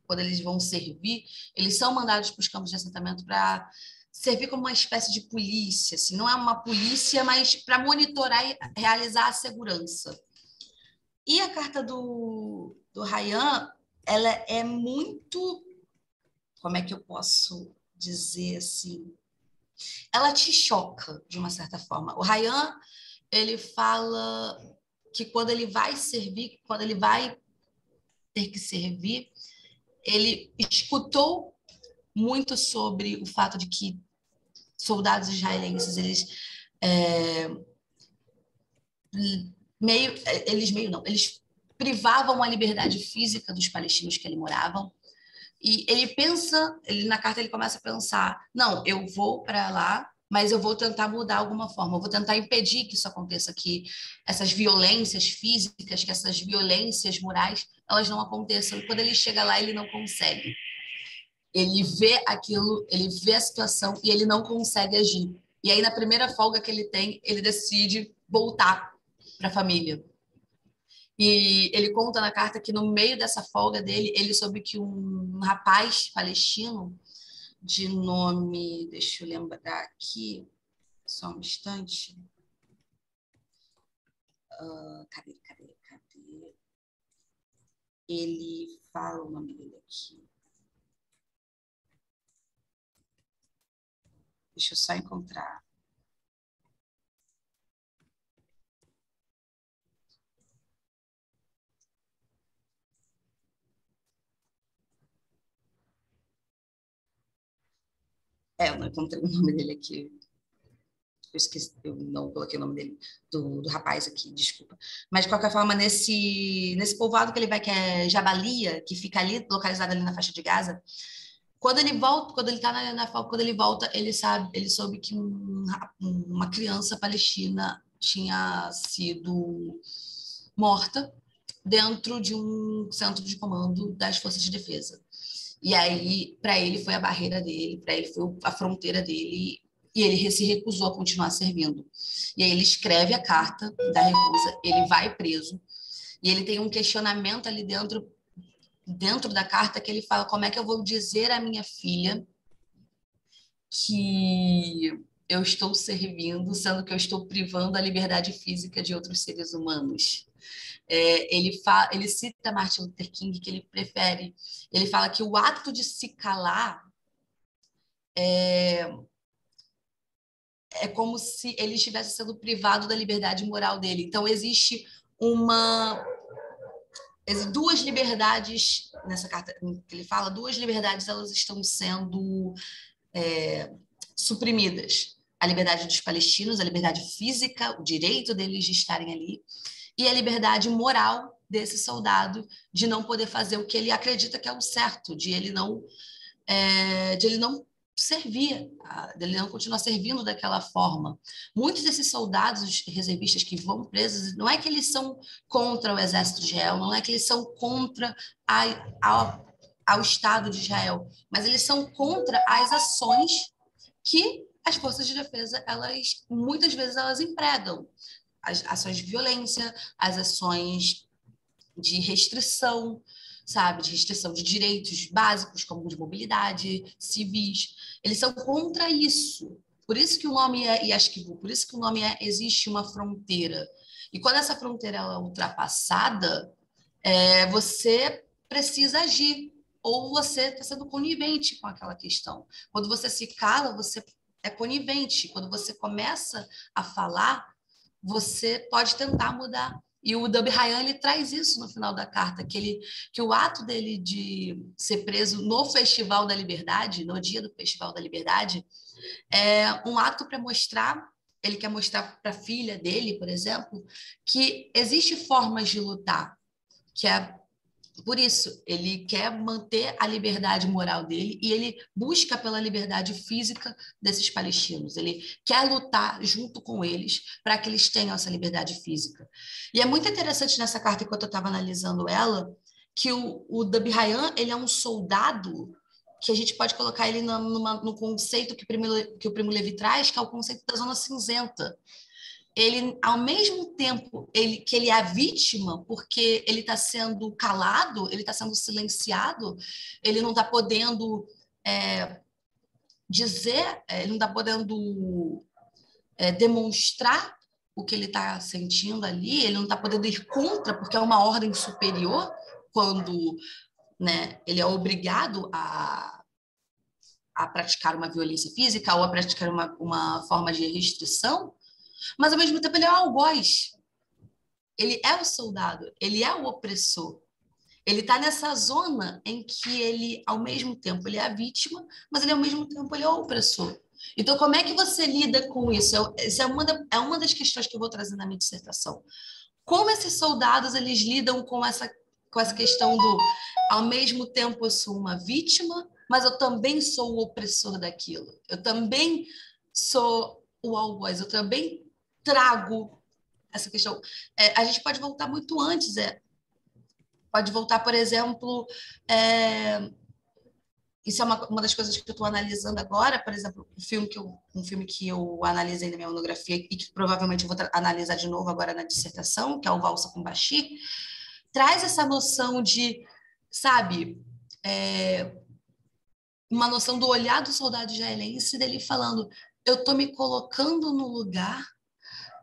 quando eles vão servir, eles são mandados para os campos de assentamento para servir como uma espécie de polícia. Assim. Não é uma polícia, mas para monitorar e realizar a segurança. E a carta do Ryan, ela é muito... Como é que eu posso dizer assim? Ela te choca, de uma certa forma. O Ryan, ele fala que quando ele vai servir, quando ele vai ter que servir, ele escutou muito sobre o fato de que soldados israelenses, eles privavam a liberdade física dos palestinos que ali moravam. E na carta ele começa a pensar, não, eu vou para lá, mas eu vou tentar mudar alguma forma, eu vou tentar impedir que isso aconteça, que essas violências físicas, que essas violências morais, elas não aconteçam. E quando ele chega lá, ele não consegue. Ele vê aquilo, ele vê a situação e ele não consegue agir. E aí, na primeira folga que ele tem, ele decide voltar para a família. E ele conta na carta que no meio dessa folga dele, ele soube que um rapaz palestino de nome, deixa eu lembrar aqui, só um instante. Cadê? Ele fala o nome dele aqui. Deixa eu só encontrar. Eu não encontrei o nome dele aqui. Eu esqueci, eu não coloquei o nome dele, do rapaz aqui, desculpa. Mas, de qualquer forma, nesse povoado que ele vai, que é Jabalia, que fica ali, localizado ali na faixa de Gaza, quando ele volta, quando ele volta, ele soube que uma criança palestina tinha sido morta dentro de um centro de comando das forças de defesa. E aí, para ele, foi a barreira dele, para ele, foi a fronteira dele, e ele se recusou a continuar servindo. E aí, ele escreve a carta da recusa, ele vai preso, e ele tem um questionamento ali dentro da carta, que ele fala: como é que eu vou dizer à minha filha que eu estou servindo, sendo que eu estou privando a liberdade física de outros seres humanos? Ele cita Martin Luther King, que ele fala que o ato de se calar é como se ele estivesse sendo privado da liberdade moral dele. Então, existe duas liberdades, nessa carta que ele fala, duas liberdades, elas estão sendo suprimidas. A liberdade dos palestinos, a liberdade física, o direito deles de estarem ali, e a liberdade moral desse soldado de não poder fazer o que ele acredita que é o certo, de ele não servir, dele não continuar servindo daquela forma. Muitos desses soldados reservistas que vão presos, não é que eles são contra o exército de Israel, não é que eles são contra ao Estado de Israel, mas eles são contra as ações que as forças de defesa, muitas vezes elas empregam. As ações de violência, as ações de restrição, sabe? De restrição de direitos básicos, como de mobilidade, civis. Eles são contra isso. Por isso que o nome é Yashkivu, por isso que o nome existe uma fronteira. E quando essa fronteira é ultrapassada, você precisa agir, ou você está sendo conivente com aquela questão. Quando você se cala, você é conivente. Quando você começa a falar, você pode tentar mudar. E o Dubh Ryan, ele traz isso no final da carta, que o ato dele de ser preso no Festival da Liberdade, no dia do Festival da Liberdade, é um ato para mostrar, ele quer mostrar para a filha dele, por exemplo, que existe formas de lutar, que é por isso, ele quer manter a liberdade moral dele e ele busca pela liberdade física desses palestinos. Ele quer lutar junto com eles para que eles tenham essa liberdade física. E é muito interessante nessa carta, enquanto eu estava analisando ela, que o Dubh Ryan, ele é um soldado que a gente pode colocar ele no conceito que o Primo Levi traz, que é o conceito da zona cinzenta. ele, ao mesmo tempo que ele é a vítima, porque ele está sendo calado, ele está sendo silenciado, ele não está podendo dizer, ele não está podendo demonstrar o que ele está sentindo ali, ele não está podendo ir contra, porque é uma ordem superior, quando, né, ele é obrigado a praticar uma violência física ou a praticar uma forma de restrição, mas, ao mesmo tempo, ele é o algoz. Ele é o soldado, ele é o opressor. Ele está nessa zona em que ele, ao mesmo tempo, ele é a vítima, mas ele, ao mesmo tempo, ele é o opressor. Então, como é que você lida com isso? Essa é uma das questões que eu vou trazer na minha dissertação. Como esses soldados, eles lidam com essa questão do, ao mesmo tempo, eu sou uma vítima, mas eu também sou o opressor daquilo. Eu também sou o algoz, eu também trago essa questão. A gente pode voltar muito antes, pode voltar, por exemplo, isso é uma das coisas que eu estou analisando agora, por exemplo, um filme que eu analisei na minha monografia e que provavelmente eu vou analisar de novo agora na dissertação, que é o Valsa com Bashir, traz essa noção de, sabe, uma noção do olhar do soldado israelense, dele falando, eu estou me colocando no lugar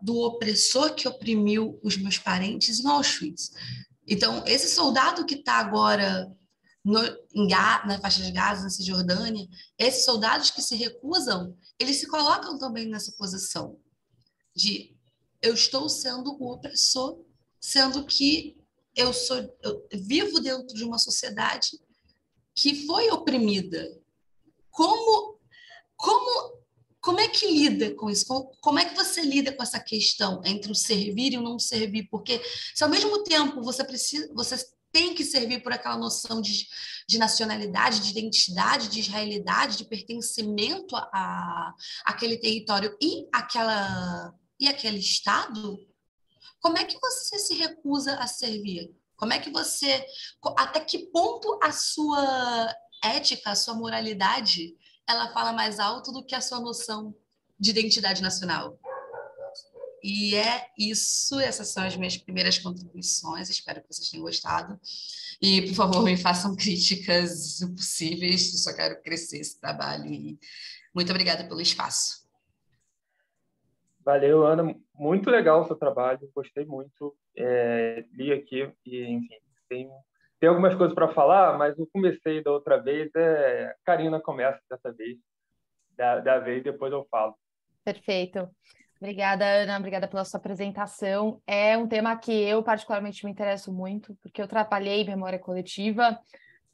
do opressor que oprimiu os meus parentes em Auschwitz. Então, esse soldado que está agora na faixa de Gaza, na Cisjordânia, esses soldados que se recusam, eles se colocam também nessa posição de eu estou sendo o opressor, sendo que eu vivo dentro de uma sociedade que foi oprimida. Como é que lida com isso? Como é que você lida com essa questão entre o servir e o não servir? Porque se ao mesmo tempo você tem que servir por aquela noção de nacionalidade, de identidade, de israelidade, de pertencimento àquele território e aquele Estado, como é que você se recusa a servir? Até que ponto a sua ética, a sua moralidade, ela fala mais alto do que a sua noção de identidade nacional? E essas são as minhas primeiras contribuições, espero que vocês tenham gostado. E, por favor, me façam críticas possíveis, eu só quero crescer esse trabalho. E muito obrigada pelo espaço. Valeu, Ana. Muito legal o seu trabalho, gostei muito. Li aqui e, enfim, tem algumas coisas para falar, mas eu comecei da outra vez, a Karina começa dessa vez, da vez, depois eu falo. Perfeito. Obrigada, Ana, obrigada pela sua apresentação. É um tema que eu particularmente me interesso muito, porque eu trabalhei em memória coletiva,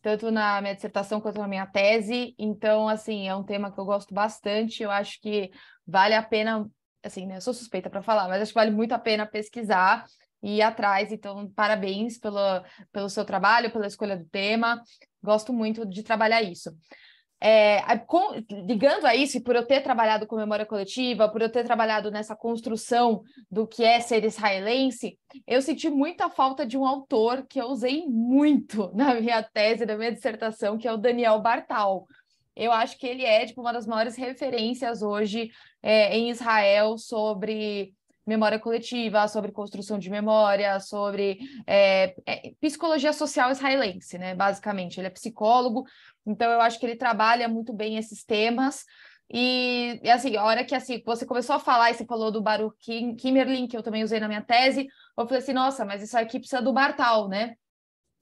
tanto na minha dissertação quanto na minha tese, então, assim, é um tema que eu gosto bastante, eu acho que vale a pena, assim, né, eu sou suspeita para falar, mas acho que vale muito a pena pesquisar e ir atrás, então, parabéns pelo seu trabalho, pela escolha do tema, gosto muito de trabalhar isso. Ligando a isso, e por eu ter trabalhado com memória coletiva, por eu ter trabalhado nessa construção do que é ser israelense, eu senti muita falta de um autor que eu usei muito na minha tese, na minha dissertação, que é o Daniel Bartal. Eu acho que ele é uma das maiores referências hoje em Israel sobre memória coletiva, sobre construção de memória, sobre psicologia social israelense, né? Basicamente, ele é psicólogo, então eu acho que ele trabalha muito bem esses temas. E assim, a hora que assim, você começou a falar e você falou do Baruch Kimmerlin, que eu também usei na minha tese, eu falei assim, nossa, mas isso aqui precisa do Bartal, né?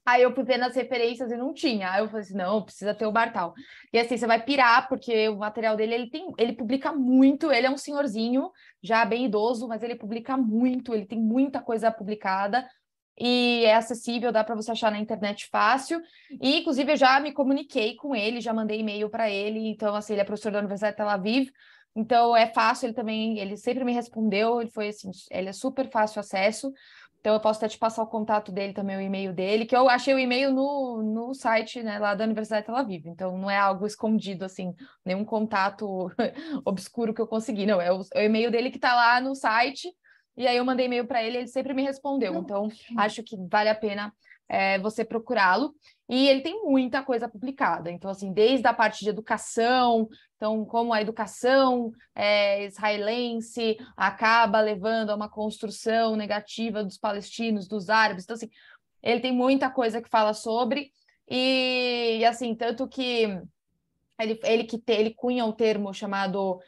Aí eu fui ver nas referências e não tinha. Aí eu falei assim, não, precisa ter o Bartal. E assim, você vai pirar, porque o material dele, ele publica muito, ele é um senhorzinho, já bem idoso, mas ele publica muito, ele tem muita coisa publicada, e é acessível, dá para você achar na internet fácil. E, inclusive, eu já me comuniquei com ele, já mandei e-mail para ele, então, assim, ele é professor da Universidade de Tel Aviv, então é fácil, ele sempre me respondeu, ele é super fácil acesso. Então, eu posso até te passar o contato dele também, o e-mail dele, que eu achei o e-mail no site, né, lá da Universidade de Tel Aviv. Então, não é algo escondido, assim, nenhum contato obscuro que eu consegui. Não, é o e-mail dele que está lá no site. E aí eu mandei e-mail para ele, ele sempre me respondeu. Então, acho que vale a pena você procurá-lo. E ele tem muita coisa publicada. Então, assim, desde a parte de educação, então, como a educação israelense acaba levando a uma construção negativa dos palestinos, dos árabes. Então, assim, ele tem muita coisa que fala sobre. E assim, tanto que ele cunha um termo chamado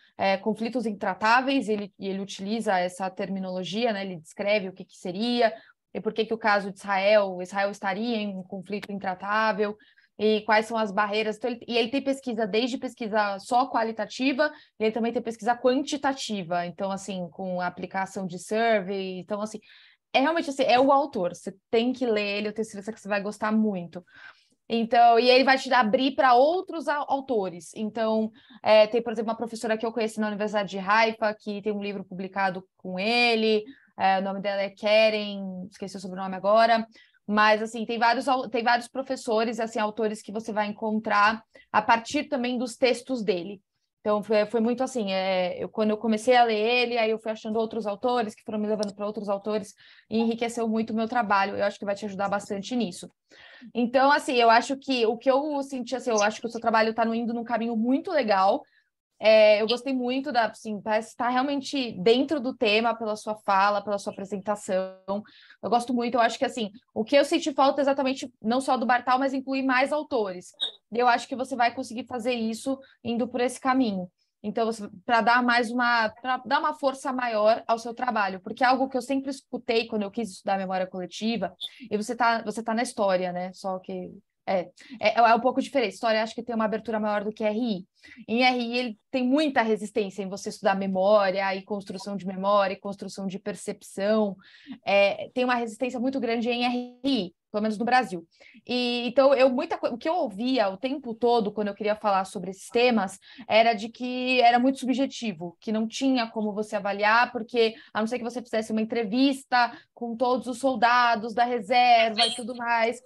conflitos intratáveis, e ele utiliza essa terminologia, né? Ele descreve o que seria, e por que o caso de Israel estaria em um conflito intratável, e quais são as barreiras. Então, ele tem pesquisa, desde pesquisa só qualitativa, e ele também tem pesquisa quantitativa, então, assim, com a aplicação de survey. Então, assim, realmente assim, é o autor, você tem que ler ele, eu tenho certeza que você vai gostar muito. Então, e ele vai te abrir para outros autores. Então, tem, por exemplo, uma professora que eu conheci na Universidade de Haifa, que tem um livro publicado com ele, o nome dela é Keren, esqueci o sobrenome agora, mas, assim, tem vários professores, assim, autores que você vai encontrar a partir também dos textos dele. Então, foi muito assim, quando eu comecei a ler ele, aí eu fui achando outros autores, que foram me levando para outros autores, e enriqueceu muito o meu trabalho. Eu acho que vai te ajudar bastante nisso. Então, assim, eu acho que o que eu senti, assim, eu acho que o seu trabalho está indo num caminho muito legal. Eu gostei muito assim, parece estar realmente dentro do tema pela sua fala, pela sua apresentação. Eu gosto muito, eu acho que, assim, o que eu senti falta é exatamente não só do Bartal, mas incluir mais autores. E eu acho que você vai conseguir fazer isso indo por esse caminho. Então, para dar uma força maior ao seu trabalho, porque é algo que eu sempre escutei quando eu quis estudar memória coletiva, e você tá na história, né? Só que é um pouco diferente. História, acho que tem uma abertura maior do que RI. Em RI, ele tem muita resistência em você estudar memória, e construção de memória, e construção de percepção. Tem uma resistência muito grande em RI, pelo menos no Brasil. Então, o que eu ouvia o tempo todo, quando eu queria falar sobre esses temas, era de que era muito subjetivo, que não tinha como você avaliar, porque, a não ser que você fizesse uma entrevista com todos os soldados da reserva e tudo mais.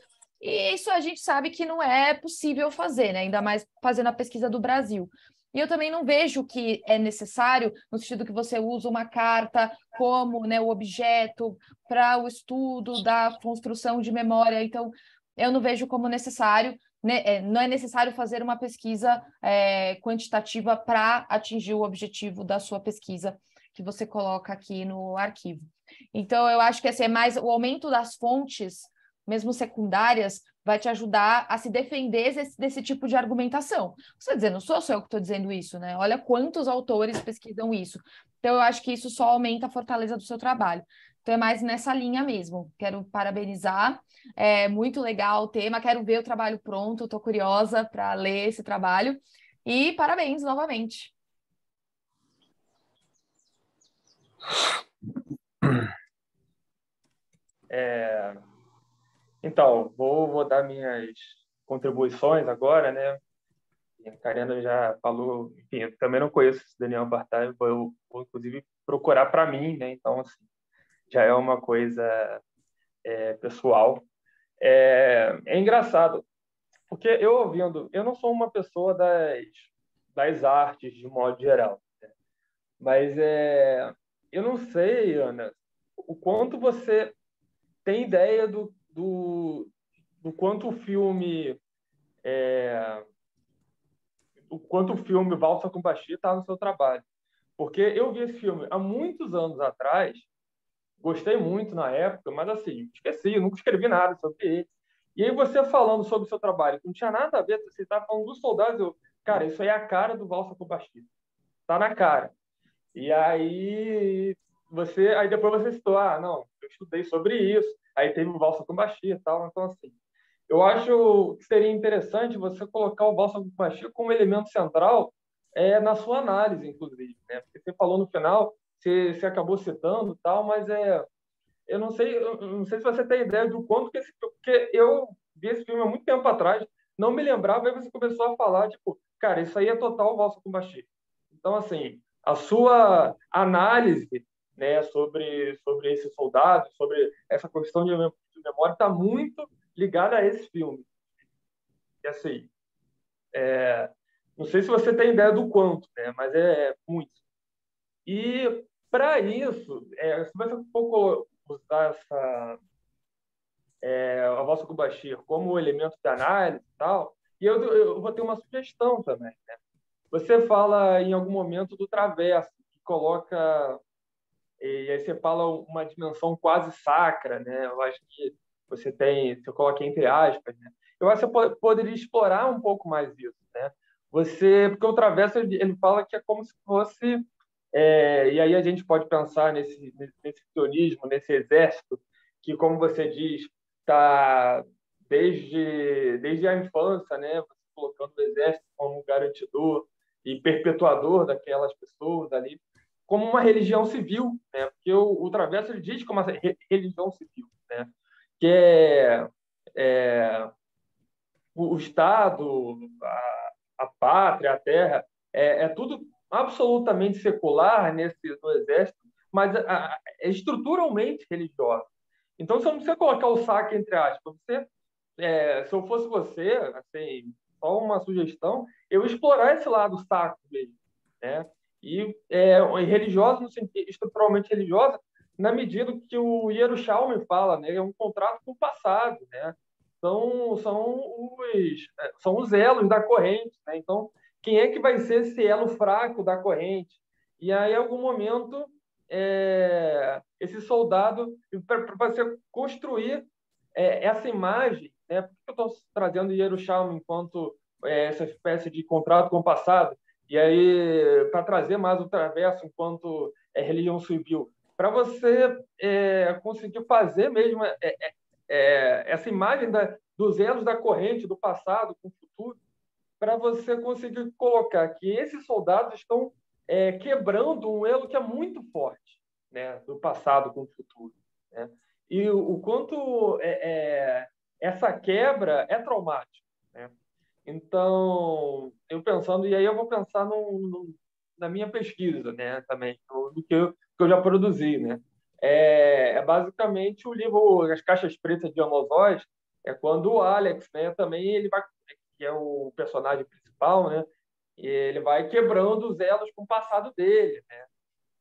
E isso a gente sabe que não é possível fazer, né? Ainda mais fazendo a pesquisa do Brasil. E eu também não vejo que é necessário, no sentido que você usa uma carta como, né, o objeto para o estudo da construção de memória. Então, eu não vejo como necessário, né, não é necessário fazer uma pesquisa quantitativa para atingir o objetivo da sua pesquisa que você coloca aqui no arquivo. Então, eu acho que assim, é mais o aumento das fontes, mesmo secundárias, vai te ajudar a se defender desse tipo de argumentação. Você está dizendo, não sou só eu que estou dizendo isso, né? Olha quantos autores pesquisam isso. Então, eu acho que isso só aumenta a fortaleza do seu trabalho. Então, é mais nessa linha mesmo. Quero parabenizar. É muito legal o tema. Quero ver o trabalho pronto. Estou curiosa para ler esse trabalho. E parabéns novamente. Então, vou dar minhas contribuições agora, né? A Karina já falou, enfim, eu também não conheço esse Daniel Bartal, vou inclusive procurar para mim, né? Então, assim, já é uma coisa pessoal. É engraçado, porque eu não sou uma pessoa das artes de modo geral, né? Mas eu não sei, Ana, o quanto você tem ideia do quanto o quanto o filme Valsa com Bashir está no seu trabalho. Porque eu vi esse filme há muitos anos atrás, gostei muito na época, mas assim, esqueci, nunca escrevi nada sobre ele. E aí você falando sobre o seu trabalho, que não tinha nada a ver, você estava falando dos soldados, cara, isso aí é a cara do Valsa com Bashir. Tá na cara. E aí aí depois você citou, não, eu estudei sobre isso, aí teve o Valsa com Bashir e tal, então assim, eu acho que seria interessante você colocar o Valsa com Bashir como elemento central na sua análise, inclusive, né? Porque você falou no final, você acabou citando tal, mas eu não sei se você tem ideia do quanto que esse filme, porque eu vi esse filme há muito tempo atrás, não me lembrava, aí você começou a falar, tipo, cara, isso aí é total Valsa com Bashir. Então, assim, a sua análise, né, sobre esses soldados, sobre essa questão de memória, está muito ligada a esse filme. E, assim, não sei se você tem ideia do quanto, né, mas é muito. E, para isso, se você for usar a Valsa com Bashir como elemento de análise e tal. E eu vou ter uma sugestão também, né? Você fala em algum momento do traverso, que coloca... E aí você fala uma dimensão quase sacra, né? Eu acho que você coloca entre aspas, né? Eu acho que você poderia explorar um pouco mais isso, né? Porque o traverso, ele fala que é como se fosse... e aí a gente pode pensar nesse sionismo, nesse exército, que, como você diz, está desde a infância, né? Você colocando o exército como garantidor e perpetuador daquelas pessoas ali, como uma religião civil, né? Porque o Traverso ele diz como uma religião civil, né? Que é o Estado, a pátria, a terra, é tudo absolutamente secular no Exército, mas é estruturalmente religiosa. Então, você não precisa colocar o saque entre aspas. Se eu fosse você, assim, só uma sugestão, eu explorar esse lado sacro mesmo, né? E religiosa, no sentido estruturalmente religiosa, na medida que o Yerushalmi fala, né? É um contrato com o passado, né? São os elos da corrente, né? Então, quem é que vai ser esse elo fraco da corrente? E aí, em algum momento, esse soldado, para você construir essa imagem, né? Por que eu estou trazendo Yerushalmi enquanto essa espécie de contrato com o passado? E aí, para trazer mais o Traverso enquanto religião civil, para você conseguir fazer mesmo essa imagem dos elos da corrente, do passado com o futuro, para você conseguir colocar que esses soldados estão quebrando um elo que é muito forte, né, do passado com o futuro, né? E o quanto essa quebra é traumática, né? Então, eu pensando, e aí eu vou pensar na minha pesquisa, né, também, do que eu já produzi, né? Basicamente o livro As Caixas Pretas de Amos Oz, quando o Alex, né, também ele vai, que é o personagem principal, né, e ele vai quebrando os elos com o passado dele, né?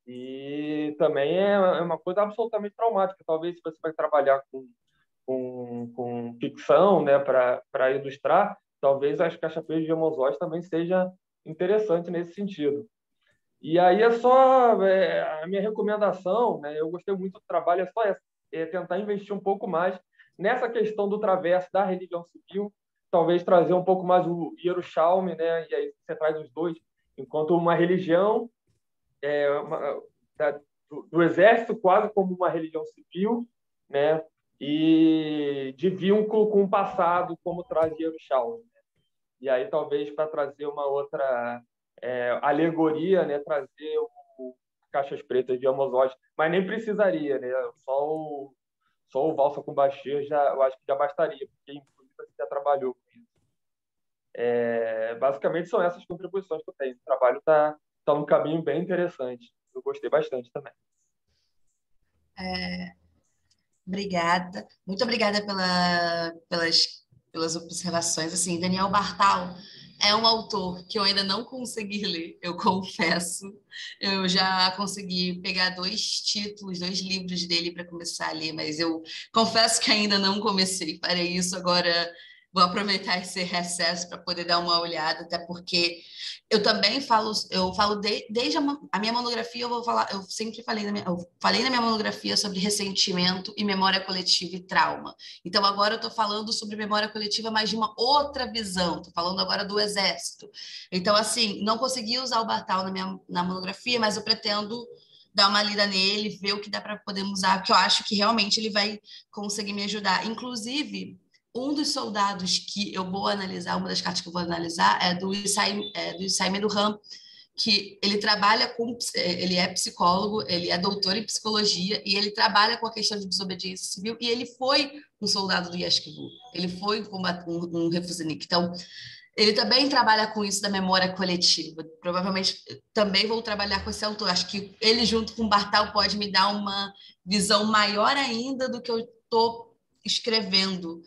E também é uma coisa absolutamente traumática. Talvez se você vai trabalhar com ficção, né, para ilustrar, talvez As Caixas Pretas de Amos Oz também seja interessante nesse sentido. E aí a minha recomendação, né? Eu gostei muito do trabalho, é só essa, tentar investir um pouco mais nessa questão do traverso da religião civil, talvez trazer um pouco mais o Yerushalmi, né? E aí você traz os dois, enquanto uma religião do exército quase como uma religião civil, né? E de vínculo com o passado, como traz Yerushalmi. E aí talvez para trazer uma outra alegoria, né, trazer o Caixas Pretas de Amos Oz, mas nem precisaria, né? Só o Valsa com Bashir eu acho que já bastaria, porque inclusive você já trabalhou com isso. Basicamente são essas contribuições que eu tenho. O trabalho está num caminho bem interessante. Eu gostei bastante também. Obrigada, muito obrigada pelas observações. Assim, Daniel Bartal é um autor que eu ainda não consegui ler, eu confesso. Eu já consegui pegar 2 livros dele para começar a ler, mas eu confesso que ainda não comecei. Farei isso agora. Vou aproveitar esse recesso para poder dar uma olhada, até porque eu também desde a minha monografia, eu sempre falei eu falei na minha monografia sobre ressentimento e memória coletiva e trauma. Então, agora eu estou falando sobre memória coletiva, mas de uma outra visão. Estou falando agora do Exército. Então, assim, não consegui usar o Bartal na monografia, mas eu pretendo dar uma lida nele, ver o que dá para poder usar, porque eu acho que realmente ele vai conseguir me ajudar. Inclusive, um dos soldados que eu vou analisar, uma das cartas que eu vou analisar é do Isai Meduham, que ele é psicólogo, ele é doutor em psicologia e ele trabalha com a questão de desobediência civil e ele foi um soldado do Yashkivu, ele foi um refusenik. Então, ele também trabalha com isso da memória coletiva. Provavelmente também vou trabalhar com esse autor. Acho que ele, junto com o Bartal, pode me dar uma visão maior ainda do que eu estou escrevendo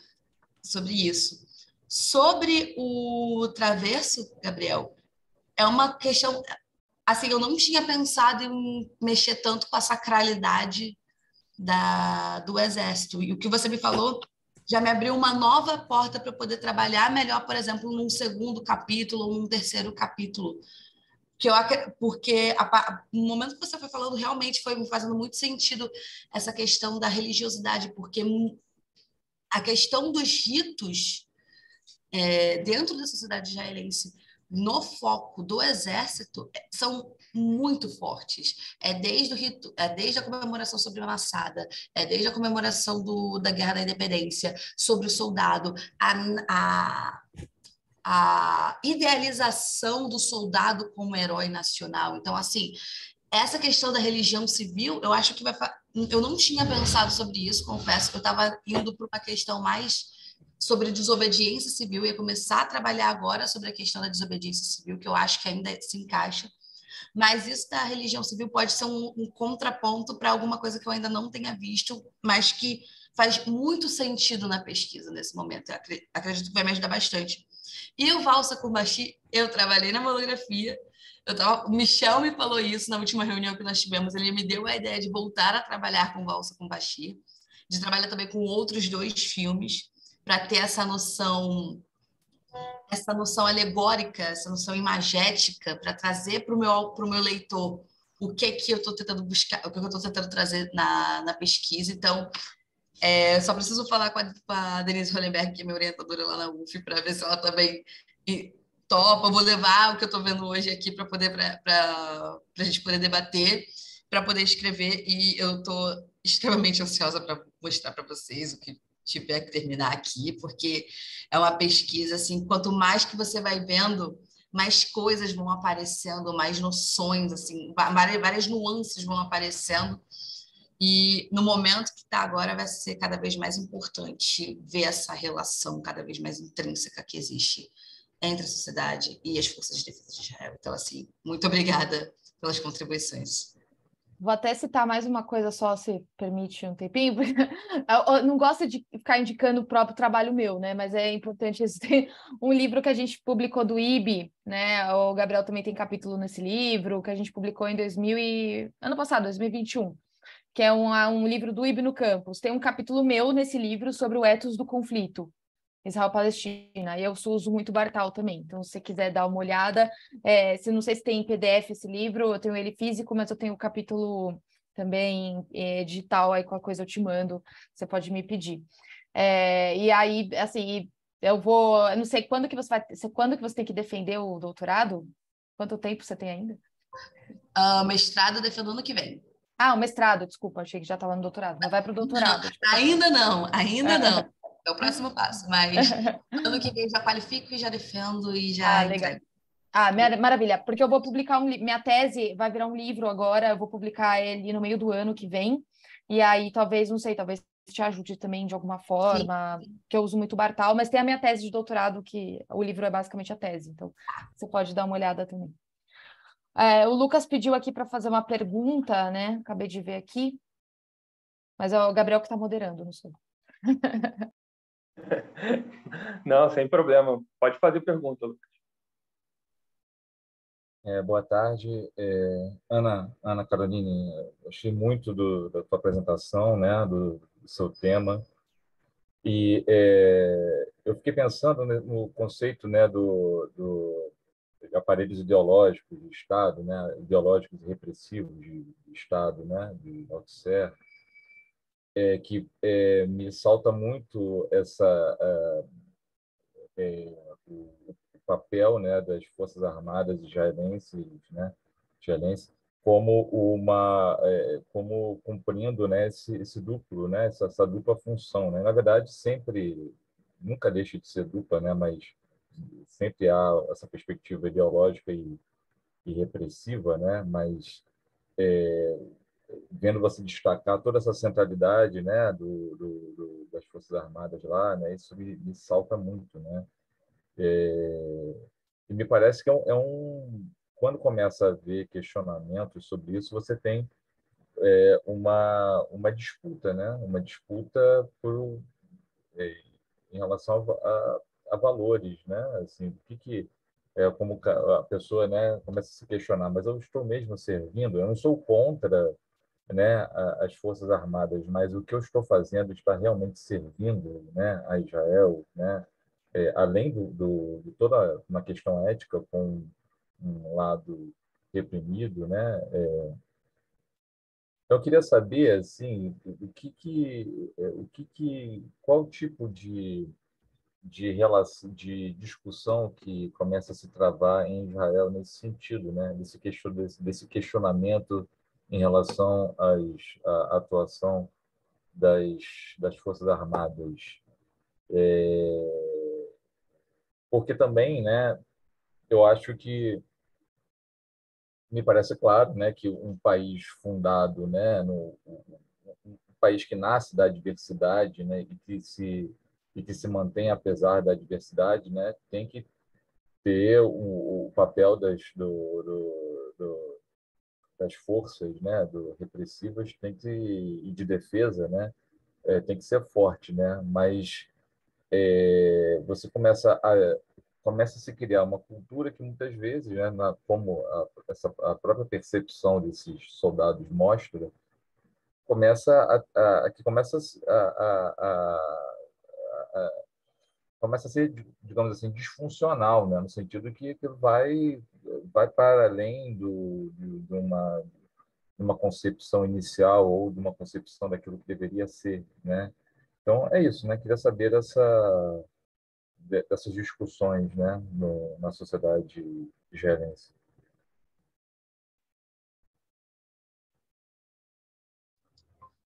sobre isso. Sobre o Traverso, Gabriel, é uma questão... Assim, eu não tinha pensado em mexer tanto com a sacralidade do Exército. E o que você me falou já me abriu uma nova porta para poder trabalhar melhor, por exemplo, num segundo capítulo ou num terceiro capítulo. Porque no momento que você foi falando, realmente foi me fazendo muito sentido essa questão da religiosidade, porque a questão dos ritos dentro da sociedade israelense, no foco do exército, são muito fortes. É desde o rito, é desde a comemoração sobre a Massada, é desde a comemoração da Guerra da Independência, sobre o soldado, a idealização do soldado como herói nacional. Então, assim, essa questão da religião civil, eu acho que eu não tinha pensado sobre isso, confesso que eu estava indo para uma questão mais sobre desobediência civil, ia começar a trabalhar agora sobre a questão da desobediência civil, que eu acho que ainda se encaixa, mas isso da religião civil pode ser um contraponto para alguma coisa que eu ainda não tenha visto, mas que faz muito sentido na pesquisa nesse momento. Eu acredito que vai me ajudar bastante. E o Valsa Kumashi, eu trabalhei na monografia, o Michel me falou isso na última reunião que nós tivemos, ele me deu a ideia de voltar a trabalhar com Valsa Kumashi, de trabalhar também com outros 2 filmes, para ter essa noção alegórica, essa noção imagética, para trazer para o meu leitor o que eu estou tentando buscar, o que eu estou tentando trazer na pesquisa. Então, só preciso falar com a Denise Hollenberg, que é minha orientadora lá na UF, para ver se ela também topa. Eu vou levar o que eu estou vendo hoje aqui para a gente poder debater, para poder escrever, e eu estou extremamente ansiosa para mostrar para vocês o que tiver que terminar aqui, porque é uma pesquisa, assim, quanto mais que você vai vendo, mais coisas vão aparecendo, mais noções, assim, várias nuances vão aparecendo, e no momento que está agora vai ser cada vez mais importante ver essa relação cada vez mais intrínseca que existe entre a sociedade e as forças de defesa de Israel. Então, assim, muito obrigada pelas contribuições. Vou até citar mais uma coisa só, se permite um tempinho, porque eu não gosto de ficar indicando o próprio trabalho meu, né? Mas é importante existir um livro que a gente publicou do IB, né? O Gabriel também tem capítulo nesse livro, que a gente publicou em ano passado, 2021, que é um livro do IB no campus. Tem um capítulo meu nesse livro sobre o ethos do conflito Israel-Palestina, e eu uso muito Bartal também, então se você quiser dar uma olhada, não sei se tem em PDF esse livro, eu tenho ele físico, mas eu tenho o capítulo também digital, aí qualquer coisa eu te mando, você pode me pedir. E aí, assim, eu não sei quando que você tem que defender o doutorado? Quanto tempo você tem ainda? Mestrado defendo ano que vem. O mestrado, desculpa, achei que já estava no doutorado, mas vai para o doutorado. Ainda não. É o próximo passo, mas ano que vem já qualifico e já defendo e já entrego. Maravilha, porque eu vou publicar minha tese vai virar um livro agora, eu vou publicar ele no meio do ano que vem, e aí talvez te ajude também de alguma forma, que eu uso muito Bartal, mas tem a minha tese de doutorado, que o livro é basicamente a tese, então você pode dar uma olhada também. O Lucas pediu aqui para fazer uma pergunta, né? Acabei de ver aqui, mas é o Gabriel que está moderando, não sei. Não, sem problema. Pode fazer pergunta, Lucas. Boa tarde, Ana Caroline. Achei muito da tua apresentação, né, do seu tema, e eu fiquei pensando no conceito, né, de aparelhos ideológicos de Estado, né, ideológicos e repressivos de Estado, né, de Althusser, que me salta muito o papel, né, das Forças Armadas israelenses, né, como cumprindo, né, esse duplo, né, essa dupla função, né. Na verdade, nunca deixa de ser dupla, né, mas sempre há essa perspectiva ideológica e repressiva, né, mas vendo você destacar toda essa centralidade, né, das Forças Armadas lá, né, isso me salta muito, né. E me parece que quando começa a haver questionamentos sobre isso, você tem uma disputa, né? Uma disputa em relação a valores, né? Assim, como a pessoa, né, começa a se questionar, mas eu estou mesmo servindo? Eu não sou contra né, as Forças Armadas, mas o que eu estou fazendo está realmente servindo, né, a Israel, né, além de toda uma questão ética com um lado reprimido, né? Eu queria saber assim, qual tipo de relação, de discussão que começa a se travar em Israel nesse sentido, né? Desse questionamento em relação à atuação das Forças Armadas, porque também, né? Eu acho que me parece claro, né, que um país fundado, né, um país que nasce da diversidade, né, e que se mantém apesar da diversidade, né, tem que ter o papel das forças, né, repressivas, tem que e de defesa, né, tem que ser forte, né, mas você começa a se criar uma cultura que muitas vezes, né, como a própria percepção desses soldados mostra, começa a ser, digamos assim, disfuncional, né, no sentido que aquilo vai para além de uma concepção inicial ou de uma concepção daquilo que deveria ser, né? Então é isso, né? Queria saber dessas discussões, né, na sociedade israelense.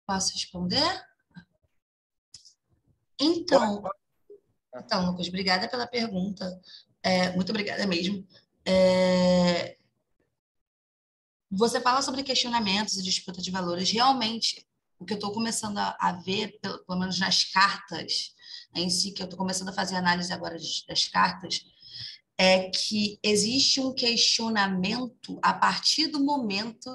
Posso responder? Então, Lucas, obrigada pela pergunta. Muito obrigada mesmo. Você fala sobre questionamentos e disputa de valores. Realmente, o que eu estou começando a ver, pelo menos nas cartas em si, que eu estou começando a fazer análise agora das cartas, é que existe um questionamento a partir do momento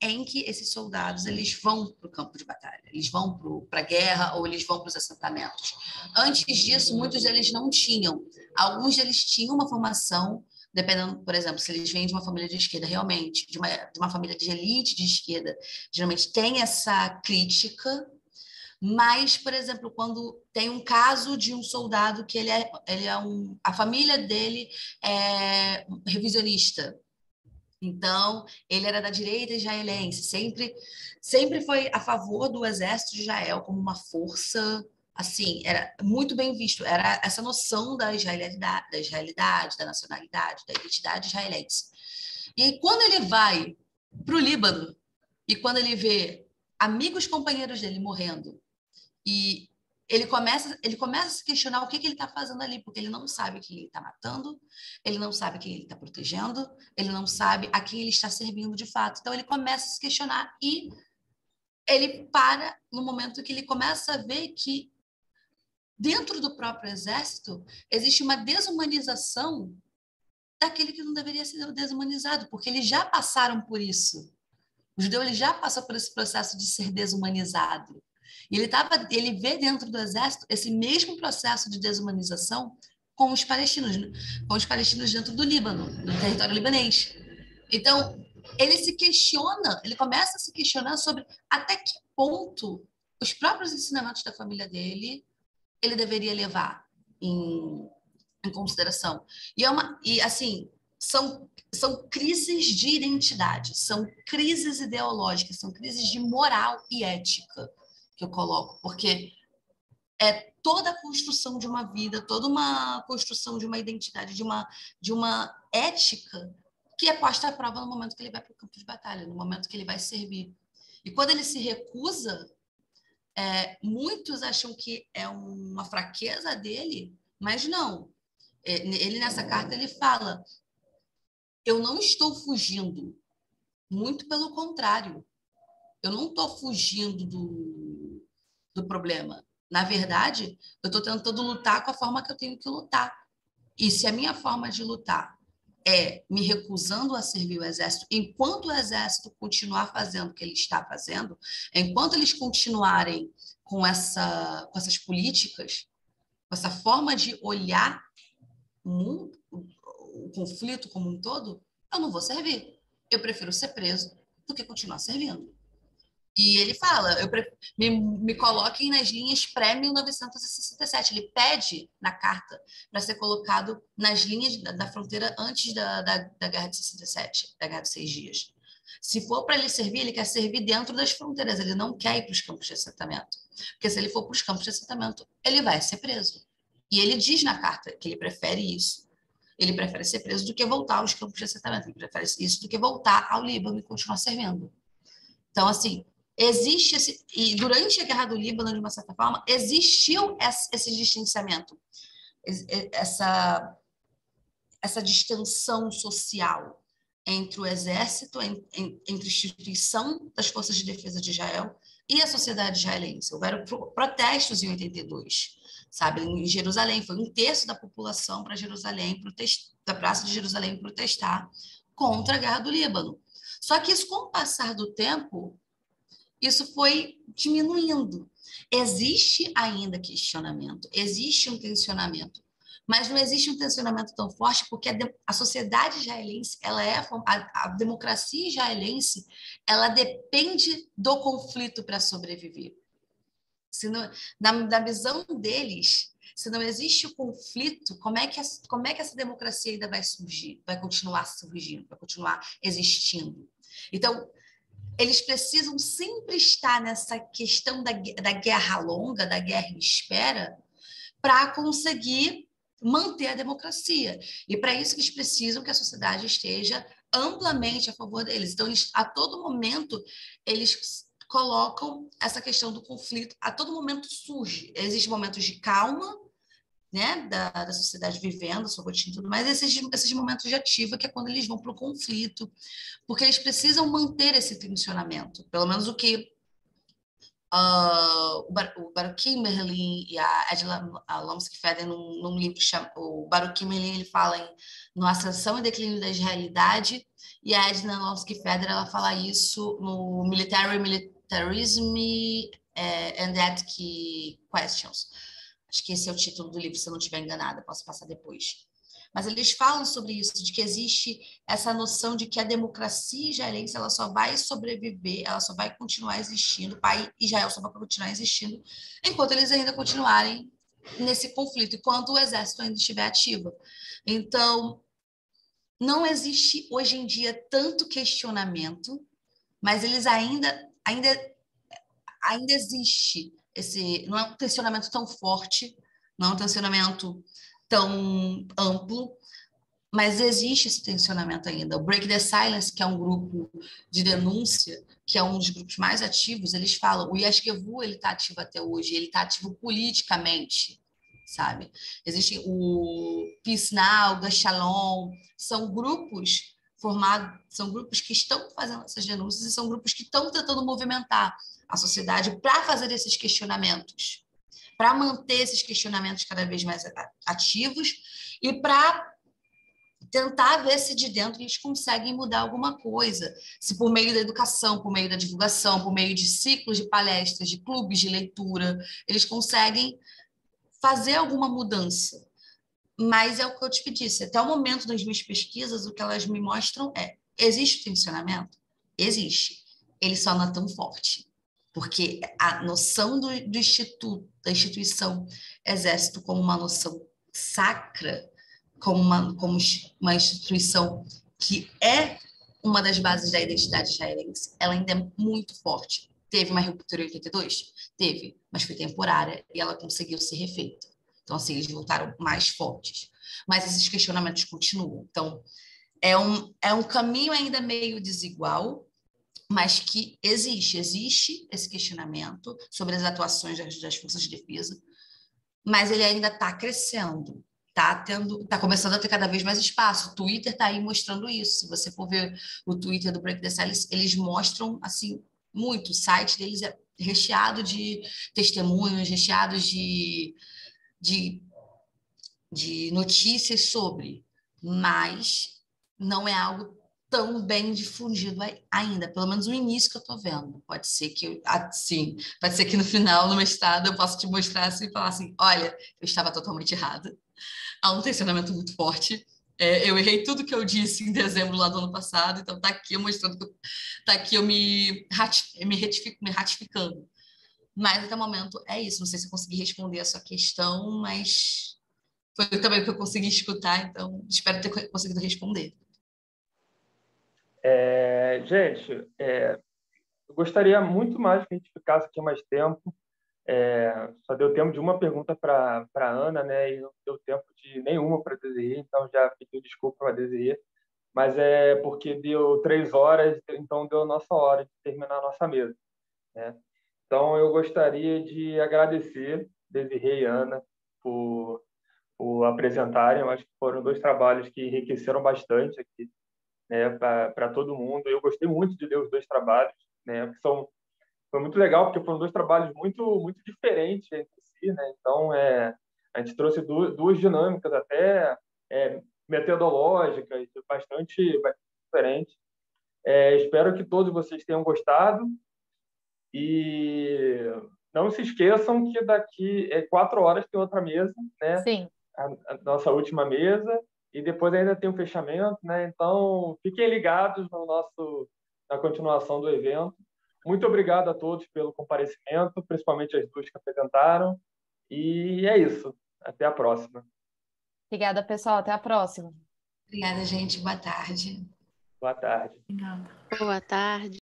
em que esses soldados eles vão para o campo de batalha, eles vão para a guerra ou eles vão para os assentamentos. Antes disso, muitos deles não tinham. Alguns deles tinham uma formação, dependendo, por exemplo, se eles vêm de uma família de esquerda, realmente, de uma família de elite de esquerda, geralmente tem essa crítica. Mas, por exemplo, quando tem um caso de um soldado que a família dele é revisionista. Então, ele era da direita israelense, sempre foi a favor do exército de Israel como uma força, assim, era muito bem visto, era essa noção da israelidade, da nacionalidade, da identidade israelense. E quando ele vai para o Líbano, e quando ele vê amigos companheiros dele morrendo, e ele começa a se questionar o que ele está fazendo ali, porque ele não sabe quem ele está matando, ele não sabe quem ele está protegendo, ele não sabe a quem ele está servindo de fato. Então, ele começa a se questionar e ele para no momento que ele começa a ver que dentro do próprio exército existe uma desumanização daquele que não deveria ser desumanizado, porque eles já passaram por isso. O judeu ele já passou por esse processo de ser desumanizado. E ele vê dentro do exército esse mesmo processo de desumanização com os palestinos dentro do Líbano, no território libanês. Então, ele começa a se questionar sobre até que ponto os próprios ensinamentos da família dele ele deveria levar em consideração. E assim, são crises de identidade, são crises ideológicas, são crises de moral e ética que eu coloco, porque é toda a construção de uma vida, toda uma construção de uma identidade, de uma ética que é posta à prova no momento que ele vai para o campo de batalha, no momento que ele vai servir. E quando ele se recusa, muitos acham que é uma fraqueza dele, mas não. Ele, nessa carta, ele fala: eu não estou fugindo, muito pelo contrário. Eu não estou fugindo do problema. Na verdade, eu estou tentando lutar com a forma que eu tenho que lutar. E se a minha forma de lutar é me recusando a servir o exército, enquanto o exército continuar fazendo o que ele está fazendo, enquanto eles continuarem com essas políticas, com essa forma de olhar o mundo, o conflito como um todo, eu não vou servir. Eu prefiro ser preso do que continuar servindo. E ele fala, me coloquem nas linhas pré-1967. Ele pede na carta para ser colocado nas linhas da fronteira antes da Guerra de 67, da Guerra dos 6 Dias. Se for para ele servir, ele quer servir dentro das fronteiras, ele não quer ir para os campos de assentamento. Porque se ele for para os campos de assentamento, ele vai ser preso. E ele diz na carta que ele prefere isso. Ele prefere ser preso do que voltar aos campos de assentamento. Ele prefere isso do que voltar ao Líbano e continuar servindo. Então, assim, existe esse... E durante a Guerra do Líbano, de uma certa forma, existiu esse distanciamento, essa distensão social entre o exército, entre a instituição das Forças de Defesa de Israel e a sociedade israelense. Houveram protestos em 82, sabe, em Jerusalém. Foi 1/3 da população para Jerusalém, da Praça de Jerusalém, protestar contra a Guerra do Líbano. Só que isso, com o passar do tempo, isso foi diminuindo. Existe ainda questionamento, existe um tensionamento, mas não existe um tensionamento tão forte porque a sociedade israelense, a democracia israelense, ela depende do conflito para sobreviver. Na visão deles, se não existe o conflito, como é que essa democracia ainda vai surgir? Vai continuar surgindo, vai continuar existindo. Então, eles precisam sempre estar nessa questão da guerra longa, da guerra em espera, para conseguir manter a democracia. E para isso eles precisam que a sociedade esteja amplamente a favor deles. Então, a todo momento, eles colocam essa questão do conflito, a todo momento surge. Existem momentos de calma, né, da sociedade vivendo, sua rotina e tudo mais, esses momentos de ativa, que é quando eles vão para o conflito, porque eles precisam manter esse tensionamento. Pelo menos o que o Baruch Merlin e a Adila Lomsky-Feder, num livro o Baruch Merlin, ele fala no Ascensão e Declínio da Israelidade, e a Adila Lomsky-Feder, ela fala isso no Militarism and Ethic Questions. Acho que esse é o título do livro, se eu não estiver enganada, posso passar depois. Mas eles falam sobre isso, de que existe essa noção de que a democracia israelense, ela só vai sobreviver, ela só vai continuar existindo, o país Israel só vai continuar existindo, enquanto eles ainda continuarem nesse conflito, enquanto o exército ainda estiver ativo. Então, não existe hoje em dia tanto questionamento, mas eles ainda existe não é um tensionamento tão forte, não é um tensionamento tão amplo, mas existe esse tensionamento ainda. O Break the Silence, que é um grupo de denúncia, que é um dos grupos mais ativos, eles falam, o Yashkevu, ele está ativo até hoje, ele está ativo politicamente, sabe? Existe o Peace Now, o Shalom, são grupos que estão fazendo essas denúncias e são grupos que estão tentando movimentar a sociedade para fazer esses questionamentos, para manter esses questionamentos cada vez mais ativos e para tentar ver se de dentro eles conseguem mudar alguma coisa, se por meio da educação, por meio da divulgação, por meio de ciclos de palestras, de clubes de leitura, eles conseguem fazer alguma mudança. Mas é o que eu te disse, até o momento das minhas pesquisas, o que elas me mostram existe tensionamento? Existe. Ele só não é tão forte. Porque a noção da instituição exército como uma noção sacra, como uma instituição que é uma das bases da identidade israelense, ela ainda é muito forte. Teve uma ruptura em 82? Teve, mas foi temporária e ela conseguiu ser refeita. Então, assim, eles voltaram mais fortes. Mas esses questionamentos continuam. Então, é um caminho ainda meio desigual, mas que existe esse questionamento sobre as atuações das forças de defesa, mas ele ainda está crescendo, está começando a ter cada vez mais espaço. O Twitter está aí mostrando isso. Se você for ver o Twitter do Break the Silence, eles mostram assim muito. O site deles é recheado de testemunhos, recheados de notícias sobre, mas não é algo tão bem difundido ainda, pelo menos o início que eu estou vendo. Pode ser que pode ser que no final, no mestrado, eu possa te mostrar assim e falar assim, olha, eu estava totalmente errada. Há um tensionamento muito forte, Eu errei tudo que eu disse em dezembro lá do ano passado, então está aqui mostrando que tá aqui eu me ratificando. Mas até o momento é isso. Não sei se eu consegui responder a sua questão, mas foi também o que eu consegui escutar, então espero ter conseguido responder. Gente, eu gostaria muito mais que a gente ficasse aqui mais tempo. Só deu tempo de uma pergunta para a Ana, né? E não deu tempo de nenhuma para a Desirê, então já pedi desculpa para a Desirê. Mas é porque deu 3 horas, então deu a nossa hora de terminar a nossa mesa, né? Então, eu gostaria de agradecer Desirê e Ana por apresentarem. Eu acho que foram 2 trabalhos que enriqueceram bastante aqui, né, para todo mundo. Eu gostei muito de ler os 2 trabalhos, né, que foi muito legal, porque foram 2 trabalhos muito diferentes entre si, né? Então, a gente trouxe duas dinâmicas até metodológicas, bastante diferentes. Espero que todos vocês tenham gostado e não se esqueçam que daqui 4 horas tem outra mesa, né? Sim. A nossa última mesa, e depois ainda tem um fechamento, né? Então, fiquem ligados na continuação do evento. Muito obrigado a todos pelo comparecimento, principalmente as duas que apresentaram. E é isso. Até a próxima. Obrigada, pessoal. Até a próxima. Obrigada, gente. Boa tarde. Boa tarde. Obrigada. Boa tarde.